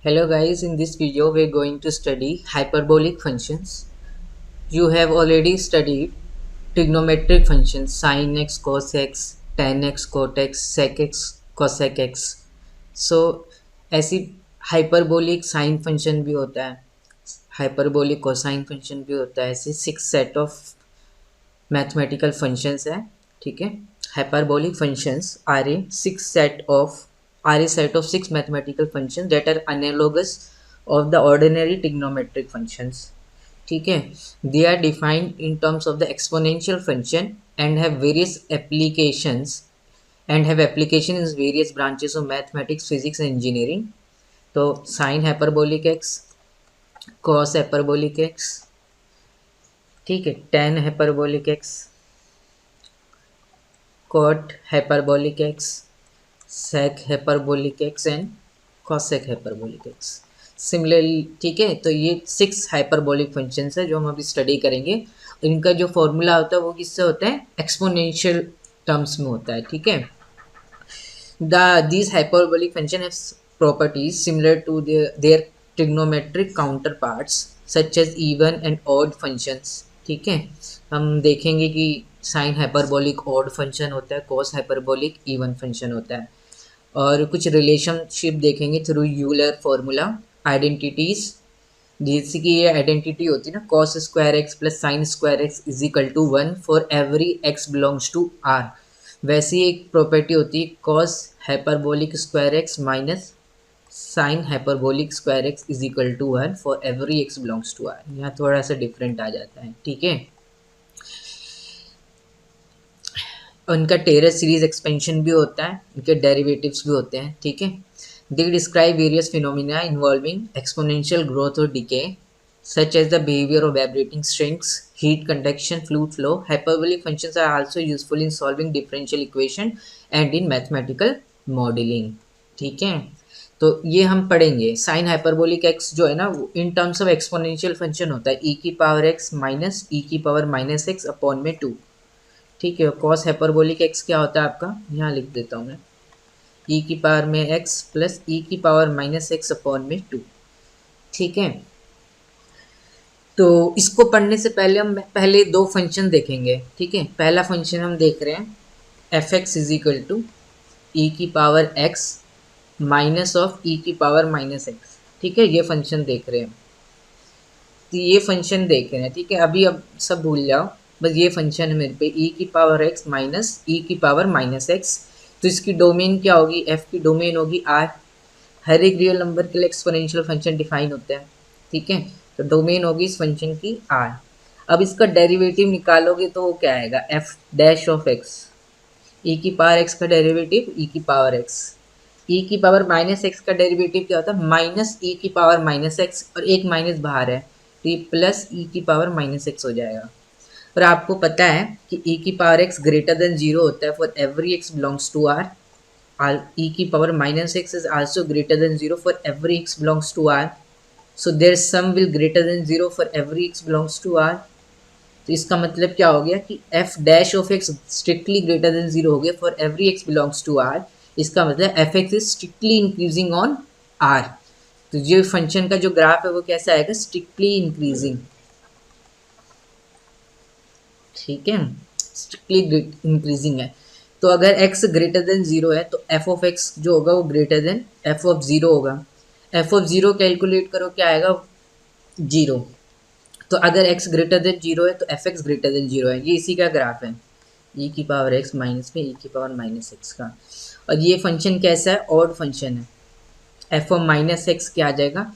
Hello guys, in this video we are going to study hyperbolic functions. You have already studied trigonometric functions sin x, cos x, tan x, cot x, sec x, cosec x. So ऐसी hyperbolic sine function भी होता है, hyperbolic cosine function भी होता है. ऐसे 6 set of mathematical functions है. ठीक है, hyperbolic functions are a set of 6 mathematical functions that are analogous of the ordinary trigonometric functions. ठीक है, they are defined in terms of the exponential function and have application in various branches of mathematics, physics and engineering. तो sin hyperbolic x, cos hyperbolic x, ठीक है, tan hyperbolic x, cot hyperbolic x, sec hyperbolic x and cosec hyperbolic x. Similarly ठीक है, तो ये 6 hyperbolic functions है जो हम अभी स्टडी करेंगे. इनका जो फॉर्मूला होता है वो किससे होता है, एक्सपोनेंशियल टर्म्स में होता है. ठीक है, these hyperbolic function have properties similar to their trigonometric counterparts such as even and odd functions. ठीक है, हम देखेंगे कि साइन हाइपरबोलिक ऑड फंक्शन होता है, कॉस हाइपरबोलिक इवन फंक्शन होता है, और कुछ रिलेशनशिप देखेंगे थ्रू यूलर फॉर्मूला आइडेंटिटीज. जैसे कि ये आइडेंटिटी होती है ना, cos square x plus sine square x is equal to 1 for every x belongs to R. वैसी एक प्रॉपर्टी होती है cos hyperbolic square x minus sine hyperbolic square x is equal to 1 for every x belongs to R. यहाँ थोड़ा सा different आ जाता है. ठीक है, उनका टेलर सीरीज एक्सपेंशन भी होता है, उनके डेरिवेटिव्स भी होते हैं. ठीक है, they describe various phenomena involving exponential growth और decay such as the behaviour of vibrating strings, heat conduction, fluid flow. Hyperbolic functions are also useful in solving differential equation and in mathematical modelling. ठीक है, तो ये हम पढ़ेंगे. Sign hyperbolic x जो है ना, वो in terms of exponential function होता है ई की पावर एक्स माइनस ई की पावर माइनस एक्स अपॉन में 2. ठीक है, कॉस हाइपरबोलिक एक्स क्या होता है आपका, यहाँ लिख देता हूँ मैं, ई की पावर में एक्स प्लस ई की पावर माइनस एक्स अपॉन में 2. ठीक है, तो इसको पढ़ने से पहले हम पहले दो फंक्शन देखेंगे. ठीक है, पहला फंक्शन हम देख रहे हैं f x is equal to e की power x minus of e की पावर माइनस एक्स. ठीक है, ये फंक्शन देख रहे हैं. तो ये फंक्शन देख रहे हैं. ठीक है, अभी अब सब भूल जाओ, बस ये फंक्शन है मेरे पे ई की पावर एक्स माइनस ई की पावर माइनस एक्स. तो इसकी डोमेन क्या होगी, एफ की डोमेन होगी आर. हर एक रियल नंबर के लिए एक्सपोनेंशियल फंक्शन डिफाइन होता है. ठीक है, तो डोमेन होगी इस फंक्शन की आर. अब इसका डेरिवेटिव निकालोगे तो वो क्या आएगा, F dash of x, e की पावर एक्स का डेरिवेटिव ई की पावर एक्स. ई की पावर माइनस एक्स का डेरिवेटिव क्या होता है, माइनस ई की पावर माइनस एक्स, और एक माइनस बाहर है तो ये प्लस ई की पावर माइनस एक्स हो जाएगा. और आपको पता है कि e की पावर x ग्रेटर देन 0 होता है for every x belongs to r. e की power minus x is also greater than 0 for every x belongs to r. So their sum will greater than 0 for every x belongs to r. तो इसका मतलब क्या हो गया कि f dash of x strictly greater than 0 हो गया for every x belongs to r. इसका मतलब f x is strictly increasing on r. तो ये फंक्शन का जो ग्राफ है वो कैसा आएगा, स्ट्रिक्टली इंक्रीजिंग. ठीक है, स्ट्रिक्टली इंक्रीजिंग है. तो अगर x ग्रेटर देन 0 है तो f ऑफ x जो होगा वो ग्रेटर देन f ऑफ 0 होगा. f ऑफ 0 कैलकुलेट करो, क्या आएगा, 0. तो अगर x ग्रेटर देन 0 है तो एफ एक्स ग्रेटर देन 0 है. ये इसी का ग्राफ है, e की पावर x माइनस में e की पावर माइनस एक्स का. और ये फंक्शन कैसा है, ऑड फंक्शन है. f ऑफ माइनस एक्स क्या आ जाएगा,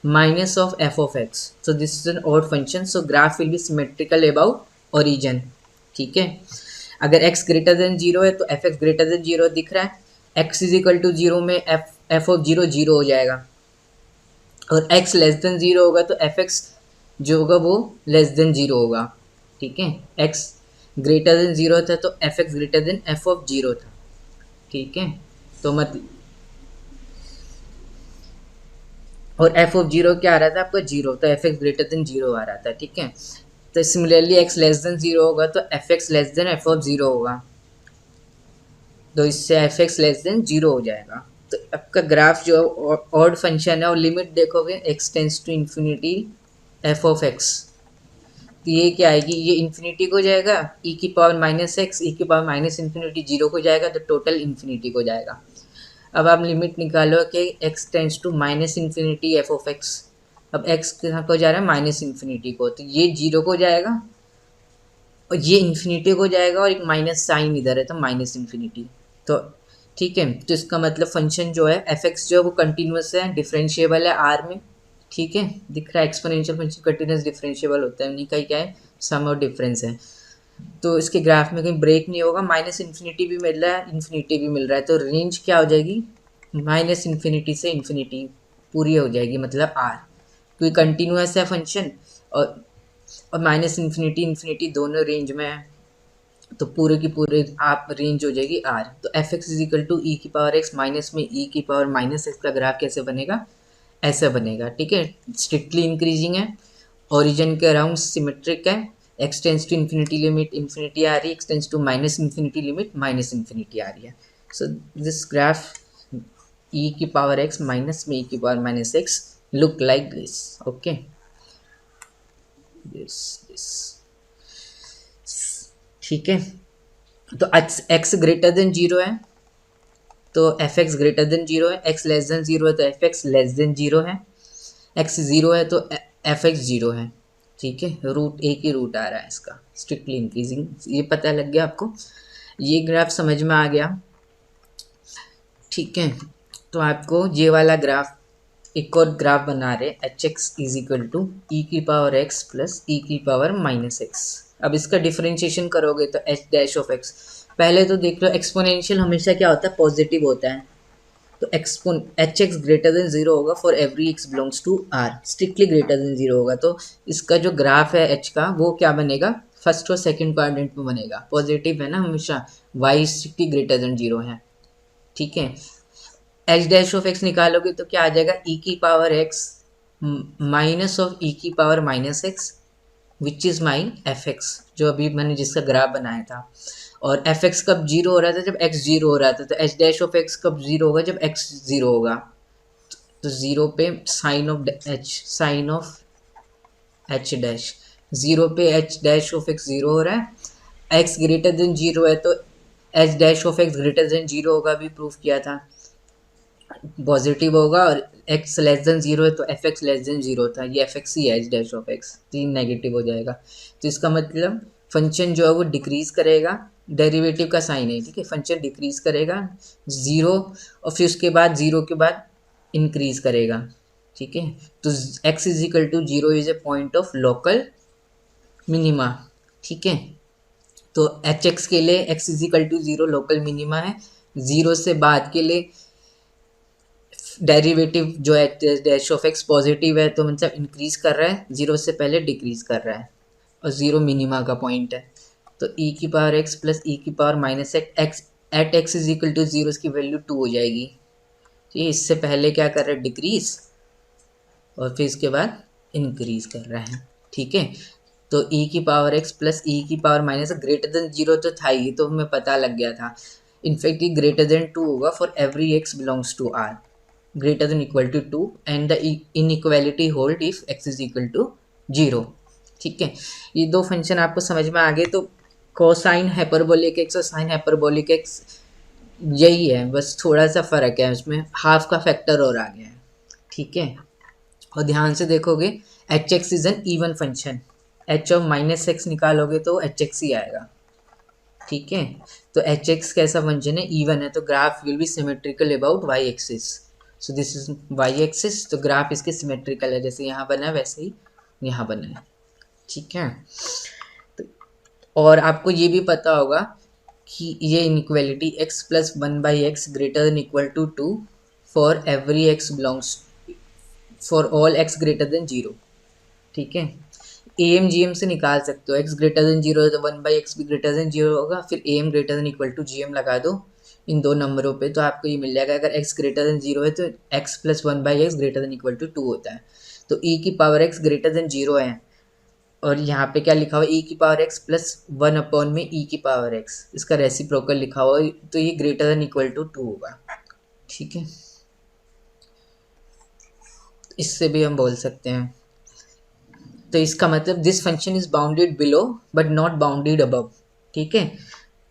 minus of f of x. So this is an odd function, so graph will be symmetrical about origin. ठीक है, अगर x ग्रेटर देन 0 है तो एफ एक्स ग्रेटर देन 0 दिख रहा है. x इज इक्वल टू 0 में एफ ऑफ 0 0 हो जाएगा, और x लेस देन 0 होगा तो एफ एक्स जो होगा वो लेस देन 0 होगा. ठीक है, x ग्रेटर देन 0 था तो f x greater then F of 0 था. ठीक है, तो मतलब और एफ ऑफ 0 क्या आ रहा था आपका, 0, तो एफ एक्स ग्रेटर देन 0 आ रहा था. ठीक है, तो सिमिलरली x लेस देन 0 होगा तो f x less than F of 0 होगा, तो इससे एफ एक्स लेस देन 0 हो जाएगा. तो आपका ग्राफ जो ऑड फंक्शन है और लिमिट देखोगे x tends to infinity f of x, तो ये क्या आएगी, ये इन्फिनिटी को जाएगा, ई की पावर माइनस एक्स, ई की पावर माइनस इन्फिनिटी जीरो को जाएगा, तो टोटल इन्फिनिटी को जाएगा। अब आप लिमिट निकालो कि x tends to minus infinity f of x, अब एक्स कहाँ को जा रहा है माइनस इन्फिनिटी को, तो ये जीरो को जाएगा और ये इन्फिनिटी को जाएगा और एक माइनस साइन इधर है तो माइनस इन्फिनिटी। तो ठीक है, तो इसका मतलब फंक्शन जो है एफ एक्स जो है वो कंटिन्यूस है, डिफरेंशिएबल है आर में। ठीक है, दिख रहा है एक्सपोनेंशियल फंक्शन कंटिन्यूस डिफरेंशिएबल होता है, उन्हीं का ही क्या है सम और डिफरेंस है। तो इसके ग्राफ में कहीं ब्रेक नहीं होगा, माइनस इन्फिनिटी भी मिल रहा है इन्फिनिटी भी मिल रहा है, तो रेंज क्या हो जाएगी माइनस इन्फिनिटी से इन्फिनिटी पूरी हो जाएगी, मतलब आर, क्योंकि कंटिन्यूस है फंक्शन और माइनस इन्फिनिटी इन्फिनिटी दोनों रेंज में है, तो पूरे की पूरे आप रेंज हो जाएगी आर। तो f x is equal to e की पावर एक्स माइनस में ई की पावर माइनस एक्स का ग्राफ कैसे बनेगा, ऐसा बनेगा। ठीक है, स्ट्रिक्टली इंक्रीजिंग है, ओरिजिन के अराउंड सिमेट्रिक है, x tends to infinity limit infinity आ रही है, x tends to minus infinity limit minus infinity आ रही है। सो दिस ग्राफ ई की पावर एक्स माइनस में ई की power minus x look like this. Okay, this ठीक है, तो एक्स ग्रेटर देन जीरो है तो f x greater than zero है, एक्स लेस देन जीरो है तो f x less than zero है, एक्स जीरो है तो एफ एक्स जीरो है। ठीक है, रूट एक ही रूट आ रहा है इसका, स्ट्रिक्टली इंक्रीजिंग, ये पता लग गया आपको, ये ग्राफ समझ में आ गया। ठीक है, तो आपको ये वाला ग्राफ एक और ग्राफ बना रहे h x is equal to e की पावर एक्स प्लस ई की पावर माइनस एक्स। अब इसका डिफरेंशिएशन करोगे तो एच डैश ऑफ एक्स, पहले तो देख लो एक्सपोनेंशियल हमेशा क्या होता है पॉजिटिव होता है, तो एक्सपोन h x greater than zero होगा for every x belongs to R, strictly greater than zero होगा, तो इसका जो ग्राफ है एच का वो क्या बनेगा फर्स्ट और सेकंड क्वाड्रेंट में बनेगा, पॉजिटिव है ना हमेशा, y strictly greater than zero है। ठीक है, एच डैश ऑफ एक्स निकालोगे तो क्या आ जाएगा ई की power x minus of e की power minus x which is my F x, जो अभी मैंने जिसका ग्राफ बनाया था। और एफ एक्स कब जीरो हो रहा था, जब एक्स जीरो हो रहा था, तो एच डैश ऑफ एक्स कब जीरो होगा, जब एक्स जीरो होगा, तो जीरो पे sign of h dash, zero पे h dash of x zero हो रहा है, एक्स ग्रेटर देन जीरो है तो h dash of x greater than zero होगा, भी प्रूफ किया था, पॉजिटिव होगा, और एक्स लेस देन जीरो है तो f x less than zero था, ये एफ एक्स ही है एच डैश ऑफ एक्स, तीन नेगेटिव हो जाएगा, तो इसका मतलब फंक्शन जो है वो डिक्रीज करेगा, डेरिवेटिव का साइन है। ठीक है, फंक्शन डिक्रीज करेगा जीरो और फिर उसके बाद जीरो के बाद इंक्रीज करेगा। ठीक है, तो x is equal to zero is a point of local minima. ठीक है, तो एच एक्स के लिए x is equal to zero local minima है, जीरो से बाद के लिए डेरिवेटिव जो है डैश ऑफ एक्स पॉजिटिव है, तो मतलब इंक्रीज कर रहा है, जीरो से पहले डिक्रीज कर रहा है, और जीरो मिनिमा का पॉइंट है, तो ई की पावर एक्स प्लस ई की power minus x at x is equal to zero, इसकी वैल्यू टू हो जाएगी। ये इससे पहले क्या कर रहा है डिक्रीज, और फिर इसके बाद इंक्रीज कर रहा है। ठीक है, तो ई की पावर एक्स प्लस ई की power minus greater than zero तो था ही, तो हमें पता लग गया था, इनफैक्ट ये ग्रेटर देन टू होगा for every x belongs to R, greater than equal to 2 and the inequality hold if x is equal to 0। ठीक है, ये दो फंक्शन आपको समझ में आ गए, तो कोसाइन हाइपरबोलिक एक्स और साइन हाइपरबोलिक एक्स यही है, बस थोड़ा सा फ़र्क है उसमें, हाफ का फैक्टर और आ गया है। ठीक है, और ध्यान से देखोगे h x is an even function, h of minus x निकालोगे तो एच एक्स ही आएगा। ठीक है, तो एच एक्स कैसा फंक्शन है, इवन है, तो graph will be symmetrical about y axis, so this is y axis, तो ग्राफ इसके सिमेट्रिकल है, जैसे यहाँ बना है वैसे ही यहाँ बना है। ठीक है, तो और आपको ये भी पता होगा कि ये inequality x plus one by x greater than equal to two for every x belongs for all x greater than zero. ठीक है, ए एम जी एम से निकाल सकते हो, एक्स ग्रेटर देन जीरो है तो वन बाई एक्स भी greater than zero होगा, फिर A M greater than equal to G M लगा दो इन दो नंबरों पे, तो आपको ये मिल जाएगा, अगर x ग्रेटर देन जीरो है तो x plus one by x greater than equal to two होता है, तो e की power x greater than zero है, और यहाँ पे क्या लिखा हुआ है e की power x plus one upon में e की पावर x, इसका रेसिप्रोकल लिखा हुआ है, तो ये greater than equal to two होगा। ठीक है, इससे भी हम बोल सकते हैं। तो इसका मतलब this function is bounded below but not bounded above. ठीक है,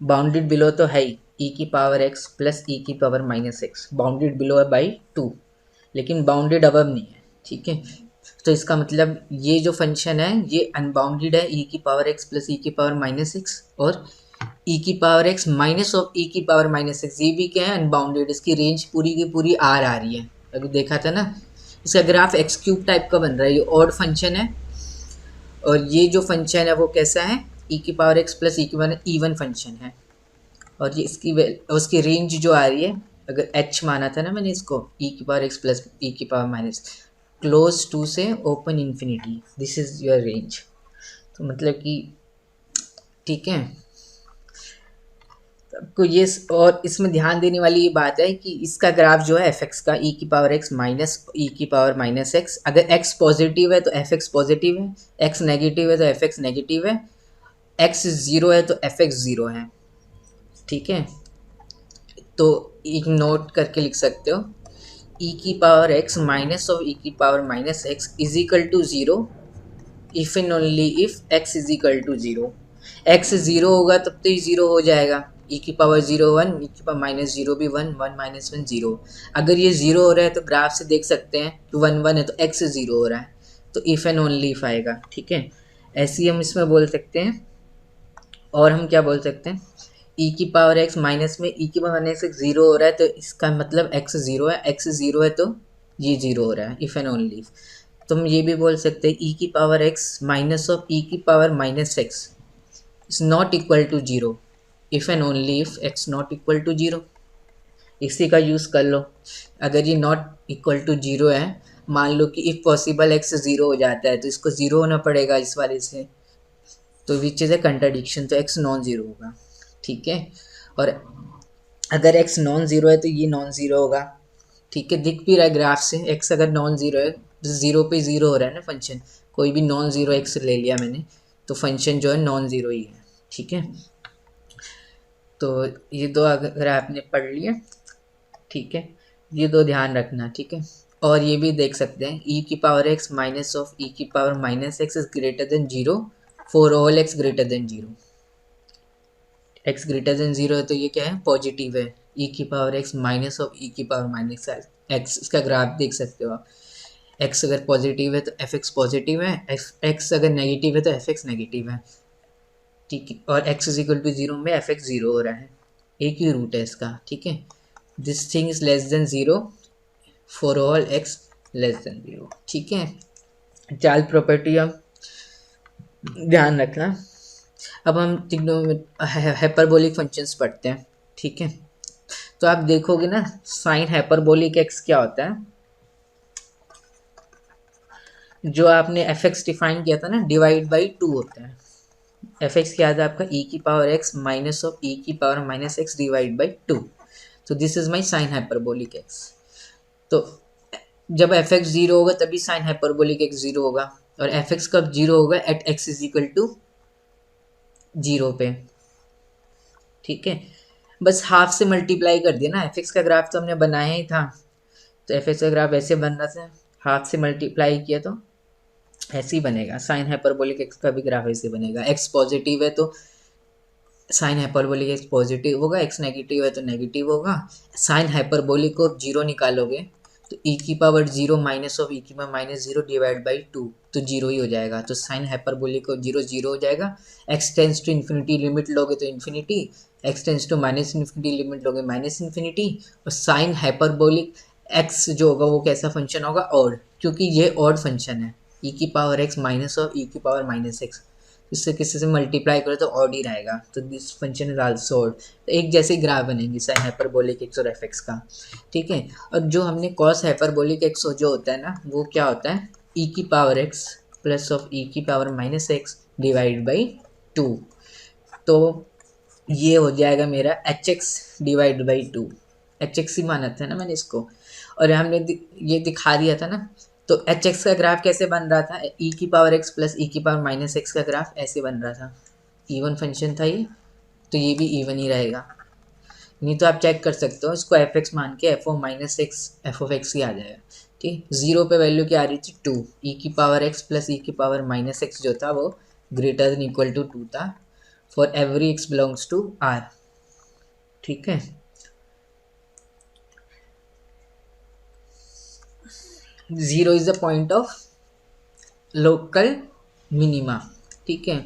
बाउंडेड बिलो तो है ही, ई की पावर एक्स प्लस ई की power minus x bounded below है बाई 2, लेकिन बाउंडेड अबव नहीं है। ठीक है, तो इसका मतलब ये जो फंक्शन है ये अनबाउंडेड है, ई की पावर एक्स प्लस ई की पावर माइनस एक्स, और ई की power x minus of e की पावर माइनस एक्स, ये भी क्या है, अनबाउंडेड। इसकी रेंज पूरी की पूरी आर आ रही है। अभी देखा था ना, इसका ग्राफ एक्स क्यूब टाइप का बन रहा है, ये ऑड फंक्शन है। और ये जो फंक्शन है वो कैसा है, ई की पावर एक्स प्लस ई की पावर इवन फंक्शन है। और ये इसकी उसकी रेंज जो आ रही है, अगर एच माना था ना मैंने इसको, ई की पावर एक्स प्लस ई की पावर माइनस क्लोज टू से open infinity, this is your range. तो मतलब कि ठीक है, आपको ये और इसमें ध्यान देने वाली ये बात है कि इसका ग्राफ जो है एफ एक्स का, ई की पावर एक्स माइनस ई की पावर माइनस एक्स, अगर एक्स पॉजिटिव है तो एफ एक्स पॉजिटिव है, एक्स नेगेटिव है तो एफ एक्स नेगेटिव है, एक्स जीरो है तो एफ एक्स जीरो है। ठीक है, तो एक नोट करके लिख सकते हो, ई की power x minus of e की power minus x is equal to zero if and only if x is equal to zero. X zero होगा तब तो ये ज़ीरो हो जाएगा, ई की पावर ज़ीरो वन, ई की पावर माइनस ज़ीरो भी one, one minus one zero. अगर ये ज़ीरो हो रहा है तो ग्राफ से देख सकते हैं कि वन वन है तो एक्स ज़ीरो हो रहा है, तो इफ़ एंड ओनली इफ आएगा। ठीक है, ऐसे ही हम इसमें बोल सकते हैं। और हम क्या बोल सकते हैं, ई की पावर एक्स माइनस में ई की पावर माइनस एक्स ज़ीरो हो रहा है तो इसका मतलब एक्स ज़ीरो है, एक्स ज़ीरो है तो ये ज़ीरो हो रहा है, इफ़ एंड ओनली इफ। तो हम ये भी बोल सकते हैं ई की power x minus of e की power minus x is not equal to zero if and only if x not equal to zero. इसी का यूज़ कर लो। अगर ये नॉट इक्वल टू जीरो है, मान लो कि इफ़ पॉसिबल एक्स ज़ीरो हो जाता है तो इसको ज़ीरो होना पड़ेगा इस वाले से, तो विच इज़ ए कंट्राडिक्शन, तो एक्स नॉन ज़ीरो होगा। ठीक है, और अगर एक्स नॉन ज़ीरो है तो ये नॉन ज़ीरो होगा। ठीक है, दिख भी रहा है ग्राफ से, एक्स अगर नॉन ज़ीरो है तो ज़ीरो पे ज़ीरो हो रहा है ना फंक्शन, कोई भी नॉन ज़ीरो एक्स ले लिया मैंने तो फंक्शन जो है नॉन ज़ीरो ही है। ठीक है, तो ये दो अगर आपने पढ़ लिया, ठीक है, ये दो ध्यान रखना। ठीक है, और ये भी देख सकते हैं ई की power x minus of e की power minus x is greater than zero for all x greater than zero. X greater than zero है तो ये क्या है, पॉजिटिव है, ई की power x minus of e की पावर माइनस एक्स, इसका ग्राफ देख सकते हो आप। एक्स अगर पॉजिटिव है तो एफ एक्स पॉजिटिव है, एक्स अगर नेगेटिव है तो एफ एक्स नेगेटिव है। ठीक है, और x is equal to zero में एफ एक्स जीरो हो रहा है, एक ही रूट है इसका। ठीक है, this thing is less than zero for all x less than zero. ठीक है, चाल प्रॉपर्टी हम ध्यान रखना। अब हम हाइपरबोलिक फंक्शंस पढ़ते हैं। ठीक है, तो आप देखोगे ना साइन हाइपरबोलिक एक्स क्या होता है, जो आपने एफ एक्स डिफाइन किया था ना, डिवाइड बाई टू होता है। एफ एक्स क्या था आपका, ई की power x minus of e की power minus x divide by two, तो this is my sine hyperbolic x. तो जब एफ एक्स जीरो होगा तभी साइन हाइपरबोलिक एक्स जीरो होगा, और एफ एक्स कब जीरो होगा, at x is equal to zero पे। ठीक है, बस हाफ से मल्टीप्लाई कर दिया ना, एफ एक्स का ग्राफ तो हमने बनाया ही था, तो एफ एक्स का ग्राफ ऐसे बन रहा था, हाफ से मल्टीप्लाई किया तो ऐसे ही बनेगा। साइन हाइपरबोलिक एक्स का भी ग्राफ ऐसे बनेगा, एक्स पॉजिटिव है तो साइन हाइपरबोलिक एक्स पॉजिटिव होगा, एक्स नेगेटिव है तो नेगेटिव होगा। साइन हाइपरबोलिक को जीरो निकालोगे तो ई की power zero minus of e की power minus zero divide by two, तो जीरो ही हो जाएगा। तो साइन हाइपरबोलिक को जीरो जीरो हो जाएगा। X tends to infinity limit लोगे तो infinity, x tends to minus infinity limit लोगे माइनस इन्फिनिटी। और साइन हाइपरबोलिक एक्स जो होगा वो कैसा फंक्शन होगा, ऑड, क्योंकि ये ऑड फंक्शन है। ई की power x minus of e की पावर माइनस एक्स, इससे किसी से मल्टीप्लाई करो तो ऑड ही रहेगा, तो this function is also odd. तो एक जैसे ग्राफ बनेंगे साइन हाइपरबोलिक एक्स और एफ एक्स का। ठीक है, और जो हमने कॉस हाइपरबोलिक एक्स जो होता है ना, वो क्या होता है, ई की power x plus of e की power minus x divide by two, तो ये हो जाएगा मेरा h x divide by two. H x ही माना था ना मैंने इसको, और हमने ये दिखा दिया था ना। तो एच एक्स का ग्राफ कैसे बन रहा था, ई की पावर एक्स प्लस ई की पावर माइनस एक्स का ग्राफ ऐसे बन रहा था, इवन फंक्शन था ये, तो ये भी इवन ही रहेगा। नहीं तो आप चेक कर सकते हो, इसको एफ एक्स मान के f of minus x f of x ही आ जाएगा। ठीक, जीरो पे वैल्यू क्या आ रही थी 2, ई की पावर एक्स प्लस ई की पावर माइनस एक्स जो था वो ग्रेटर देन इक्वल टू 2 था for every x belongs to R. ठीक है, zero is the point of local minima. ठीक है,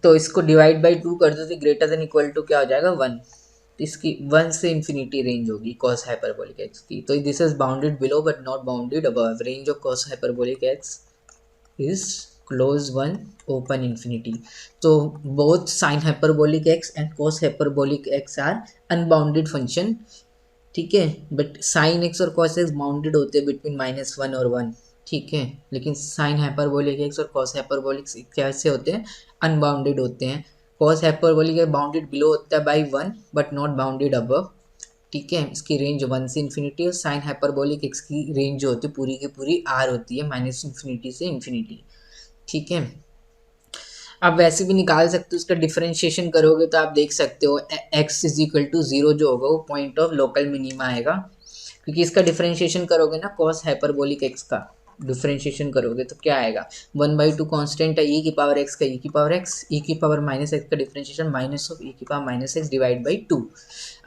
तो इसको डिवाइड बाई 2 कर दो तो ग्रेटर देन इक्वल टू क्या हो जाएगा 1। इसकी 1 से इन्फिनिटी रेंज होगी कॉस हाइपरबोलिक एक्स की। तो this is bounded below but not bounded above. Range of cos hyperbolic x is close 1 open infinity. तो both sine hyperbolic x and cos hyperbolic x are unbounded function. ठीक है, but sine x और cos x bounded होते हैं between -1 और 1। ठीक है, लेकिन साइन हाइपरबोलिक एक्स और कॉस हाइपरबोलिक कैसे होते हैं, अनबाउंडेड होते हैं। कॉस हाइपरबोलिक बाउंडेड बिलो होता है by 1 but not bounded above. ठीक है, इसकी रेंज 1 से इन्फिनिटी। और साइन हाइपरबोलिक एक्स की रेंज जो होती है पूरी की पूरी आर होती है, माइनस इन्फिनिटी से इन्फिनिटी। ठीक है, आप वैसे भी निकाल सकते हो, उसका डिफरेंशिएशन करोगे तो आप देख सकते हो एक्स इज इक्वल टू 0 जो होगा वो पॉइंट ऑफ लोकल मिनिमा आएगा, क्योंकि इसका डिफरेंशिएशन करोगे ना कॉस हाइपरबोलिक एक्स का डिफरेंशिएशन करोगे तो क्या आएगा, 1/2 कांस्टेंट है ई की पावर एक्स का ई की पावर एक्स, ई की पावर माइनस एक्स का डिफरेंशिएशन माइनस ऑफ ई की power minus x divide by 2।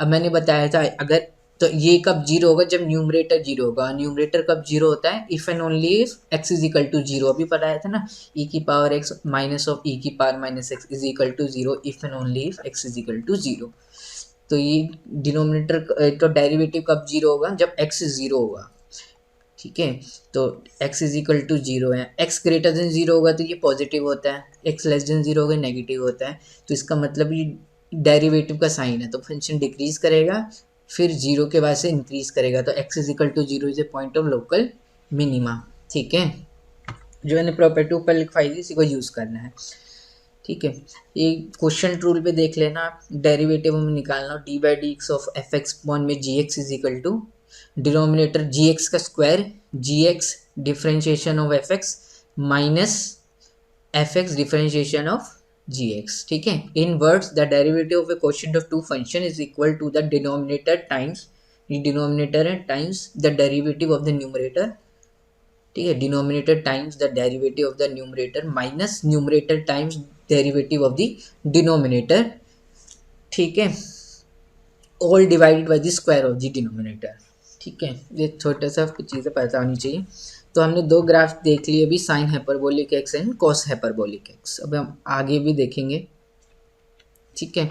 अब मैंने बताया था अगर, तो ये कब जीरो होगा, जब न्यूमरेटर जीरो होगा। न्यूमरेटर कब जीरो होता है, if and only if x is equal to zero. अभी बताया था ना, ई की power x minus of e की power minus x is equal to zero if and only if x is equal to zero. तो ये denominator तो derivative कब जीरो होगा, जब एक्स जीरो होगा। ठीक है, तो x is equal to zero है, x ग्रेटर देन जीरो होगा तो ये पॉजिटिव होता है, x लेस देन जीरो होगा नेगेटिव होता है। तो इसका मतलब ये डेरिवेटिव का साइन है, तो फंक्शन डिक्रीज करेगा फिर जीरो के बाद से इंक्रीज करेगा। तो x is equal to zero is a point of local minima. ठीक है, जो मैंने प्रॉपर्टी ऊपर लिखवाई थी इसी को यूज़ करना है। ठीक है, ये क्वेश्चन रूल पे देख लेना आप, डेरिवेटिव हमें निकालना, d by d x of f x one में g x is equal to denominator g x का square, g x differentiation of f x minus f x differentiation of g x. ठीक है, in words the derivative of a quotient of two function is equal to the denominator times, ये denominator है, times the derivative of the numerator. ठीक है, denominator times the derivative of the numerator minus numerator times derivative of the denominator. ठीक है, all divided by the square of the denominator. ठीक है, ये छोटा सा कुछ चीज़ें पता होनी चाहिए। तो हमने दो ग्राफ देख लिए अभी, sign hyperbolic x and cos hyperbolic x. अब हम आगे भी देखेंगे। ठीक है,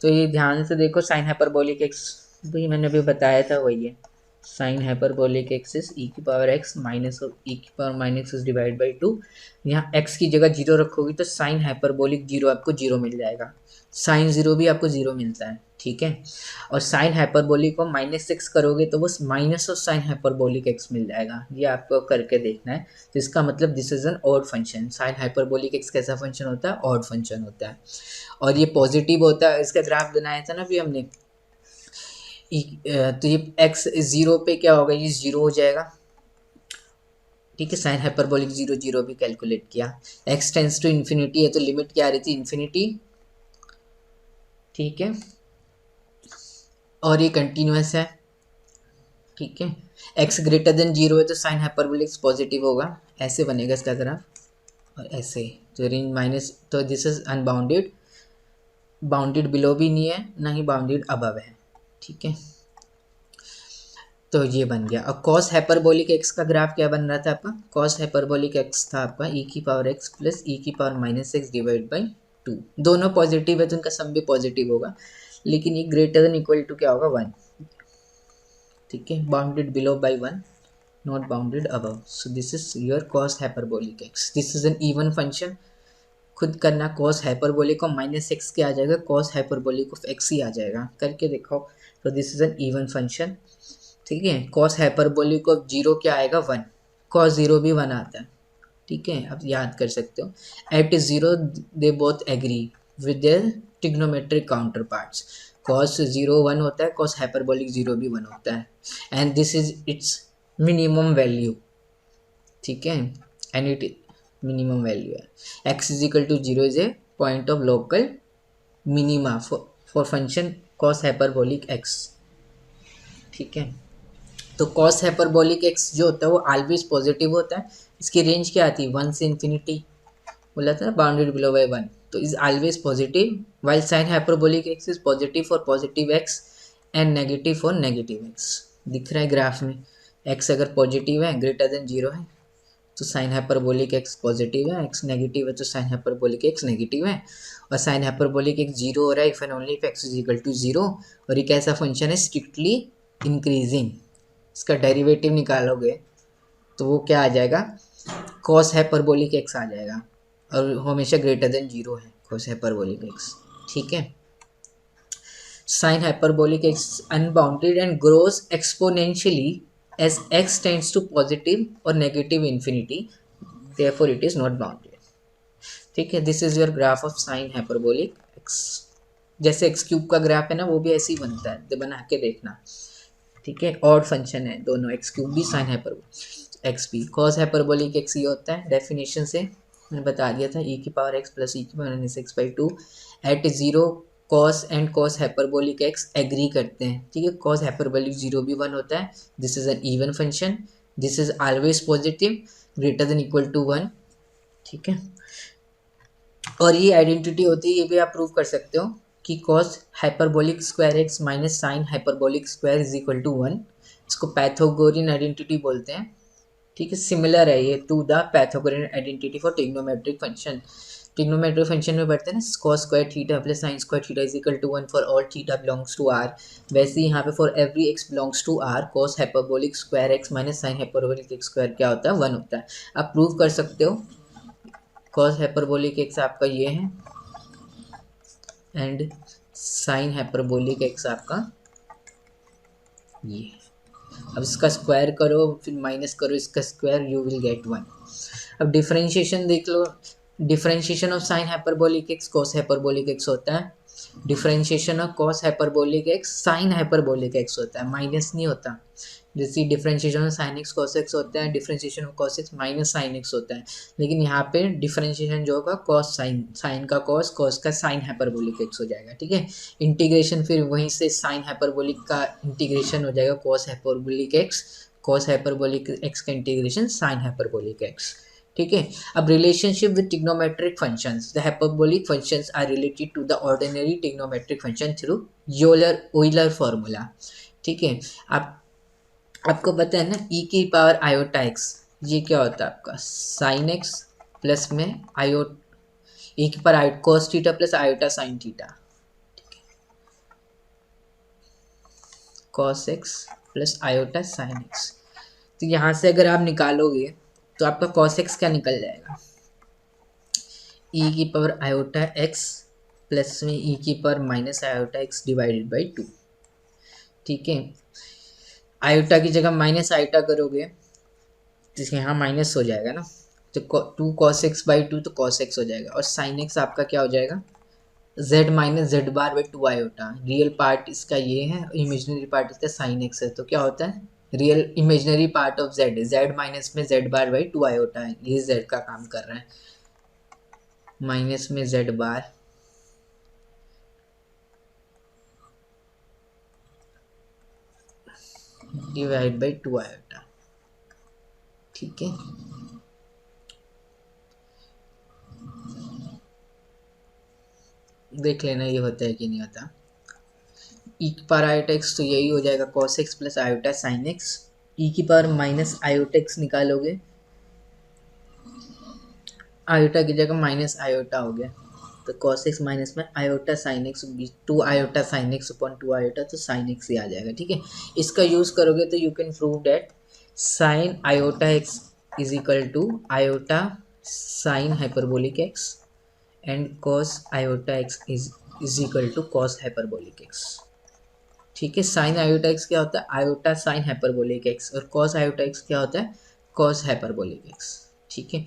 तो ये ध्यान से देखो, साइन हाइपरबोलिक एक्स भी मैंने अभी बताया था वही है, sign hyperbolic x is e की power x minus of e की power minus x divide by 2। यहाँ एक्स की जगह जीरो रखोगी तो साइन हाइपरबोलिक जीरो आपको जीरो मिल जाएगा, साइन जीरो भी आपको जीरो मिलता है। ठीक है, और साइन हाइपरबोलिक को -6 करोगे तो बस minus of sine hyperbolic x मिल जाएगा। ये आपको करके देखना है। तो इसका मतलब this is an odd function. Sine hyperbolic x कैसा फंक्शन होता है, ऑड फंक्शन होता है, और ये पॉजिटिव होता है। इसका ग्राफ बनाया था ना अभी हमने, तो ये x जीरो पे क्या होगा, ये जीरो हो जाएगा। ठीक है, साइन हाइपरबोलिक जीरो जीरो भी कैलकुलेट किया, x टेंस टू इन्फिनिटी है तो लिमिट क्या आ रही थी, इन्फिनिटी। ठीक है, और ये कंटिन्यूस है। ठीक है, x ग्रेटर देन जीरो है तो साइन हाइपरबोलिक पॉजिटिव होगा, ऐसे बनेगा इसका ग्राफ, और ऐसे। तो रेंज माइनस, तो this is unbounded, bounded below भी नहीं है ना ही बाउंडेड अबव है। ठीक है, तो ये बन गया। अब कॉस हाइपरबोलिक एक्स का ग्राफ क्या बन रहा था आपका, कॉस हाइपरबोलिक एक्स था आपका ई की पावर एक्स प्लस ई की power minus x divide by 2। दोनों पॉजिटिव है तो उनका सम भी पॉजिटिव होगा, लेकिन ये ग्रेटर देन इक्वल टू क्या होगा 1। ठीक है, bounded below by 1 not bounded above. So this is your cos hyperbolic x, this is an even function. खुद करना, कॉस हाइपरबोलिक को -x के आ जाएगा, कॉस हाइपरबोलिक ऑफ x ही आ जाएगा, करके देखो। तो this is an even function. ठीक है, कॉस हाइपरबोलिक ऑफ जीरो क्या आएगा 1, कॉस जीरो भी 1 आता है। ठीक है, आप याद कर सकते हो, at zero they both agree with their trigonometric counterparts. Cos zero 1 होता है, कॉस हाइपरबोलिक जीरो भी 1 होता है, and this is it's minimum value. ठीक है, एंड इट मिनिमम वैल्यू है, x is equal to zero is a point of local minima for function cos hyperbolic x. ठीक है, तो कॉस हाइपरबोलिक एक्स जो होता है वो ऑलवेज पॉजिटिव होता है। इसकी रेंज क्या आती है, 1 से इन्फिनिटी, बोला था बाउंडेड बिलो बाय 1, तो is always positive, while sign hyperbolic x is positive for positive x and negative for negative x. दिख रहा है ग्राफ में, एक्स अगर पॉजिटिव है ग्रेटर देन जीरो है तो साइन हाइपरबोलिक एक्स पॉजिटिव है, एक्स नेगेटिव है तो साइन हाइपरबोलिक एक्स नेगेटिव है, और साइन हाइपरबोलिक एक्स जीरो हो रहा है if and only if x is equal to zero. और ये कैसा फंक्शन है, स्ट्रिक्टली इंक्रीजिंग। इसका डेरिवेटिव निकालोगे तो वो क्या आ जाएगा, कॉस हाइपरबोलिक एक्स आ जाएगा, और हमेशा ग्रेटर देन जीरो है कॉस हाइपरबोलिक एक्स। ठीक है, sign hyperbolic x unbounded and grows exponentially as x tends to positive or negative infinity, therefore it is not bounded। ठीक है, this is your graph of sine hyperbolic x. जैसे x cube का graph है ना, वो भी ऐसे ही बनता है, तो बना के देखना। ठीक है, ऑड फंक्शन है दोनों, एक्स क्यूब भी साइन हाइपरबोलिक एक्स भी। कॉस हाइपरबोलिक एक्स ये होता है, डेफिनेशन से मैंने बता दिया था, ई की पावर एक्स प्लस ई की power minus x by two at zero cos and cos hyperbolic x agree करते हैं। ठीक है, कॉस हाइपरबोलिक जीरो भी वन होता है, this is an even function, this is always positive greater than equal to one. ठीक है, और ये आइडेंटिटी होती है, ये भी आप प्रूव कर सकते हो कि cos hyperbolic square x minus sine hyperbolic square is equal to one. इसको पैथागोरियन आइडेंटिटी बोलते हैं। ठीक है, सिमिलर है ये to the Pythagorean identity for trigonometric function. Trigonometric function में पढ़ते हैं ना, cos square theta plus sine square theta is equal to one for all theta belongs to R. वैसे ही यहाँ पे for every x belongs to R cos hyperbolic square x minus sine hyperbolic x square क्या होता है, one होता है। आप प्रूव कर सकते हो कॉस हाइपरबोलिक एक्स आपका ये है एंड साइन हाइपरबोलिक एक्स आपका ये। अब इसका स्क्वायर करो फिर माइनस करो इसका square, you will get one. अब डिफरेंशिएशन देख लो, differentiation of sine hyperbolic x cos hyperbolic x होता है, differentiation of cos hyperbolic x sine hyperbolic x होता है, माइनस नहीं होता। जैसे differentiation of sine x cos x होता है, differentiation of cos x minus sine x होता है, लेकिन यहाँ पे डिफरेंशिएशन जो होगा कॉस साइन, साइन का कॉस, कॉस का साइन हाइपरबोलिक एक्स हो जाएगा। ठीक है, इंटीग्रेशन फिर वहीं से साइन हाइपरबोलिक का इंटीग्रेशन हो जाएगा cos hyperbolic x, cos hyperbolic x का इंटीग्रेशन साइन हाइपरबोलिक एक्स। ठीक है, अब relationship with trigonometric functions, the hyperbolic functions are related to the ordinary trigonometric function through Euler formula. ठीक है, आपको पता है ना, ई की पावर आयोटा एक्स, ये क्या होता है आपका साइन एक्स प्लस में आयो, ई की power iota cos theta plus iota sine theta, cos x plus iota sine x. तो यहाँ से अगर आप निकालोगे तो आपका कॉस एक्स क्या निकल जाएगा, ई की पावर आयोटा एक्स प्लस में ई की power minus iota x divided by two. ठीक है, आयोटा की जगह माइनस आयोटा करोगे तो यहाँ माइनस हो जाएगा ना, तो two cos x by two तो कॉस एक्स हो जाएगा, और साइन एक्स आपका क्या हो जाएगा, z minus z bar by two iota. Real part इसका ये है, इमेजनरी पार्ट इसका साइन एक्स है, तो क्या होता है real imaginary part of z, z minus में z bar by two iota है, ये z का काम कर रहा है, माइनस में z bar divide by two iota. ठीक है, देख लेना ये होता है कि नहीं होता। ई की पावर आयोटा एक्स तो यही हो जाएगा cos x plus iota sine x, e की पावर माइनस आयोटा एक्स निकालोगे, आयोटा की जगह माइनस आयोटा हो गया, तो कॉस एक्स माइनस में iota sine x, two iota sine x upon two iota, तो साइन एक्स ही आ जाएगा। ठीक है, इसका यूज़ करोगे तो you can prove that sine iota x is equal to iota sine hyperbolic x and cos iota x is equal to cos hyperbolic x. ठीक है, साइन आयोटा एक्स क्या होता है, आयोटा साइन हाइपरबोलिक एक्स, और cos iota x क्या होता है, cos hyperbolic x. ठीक है,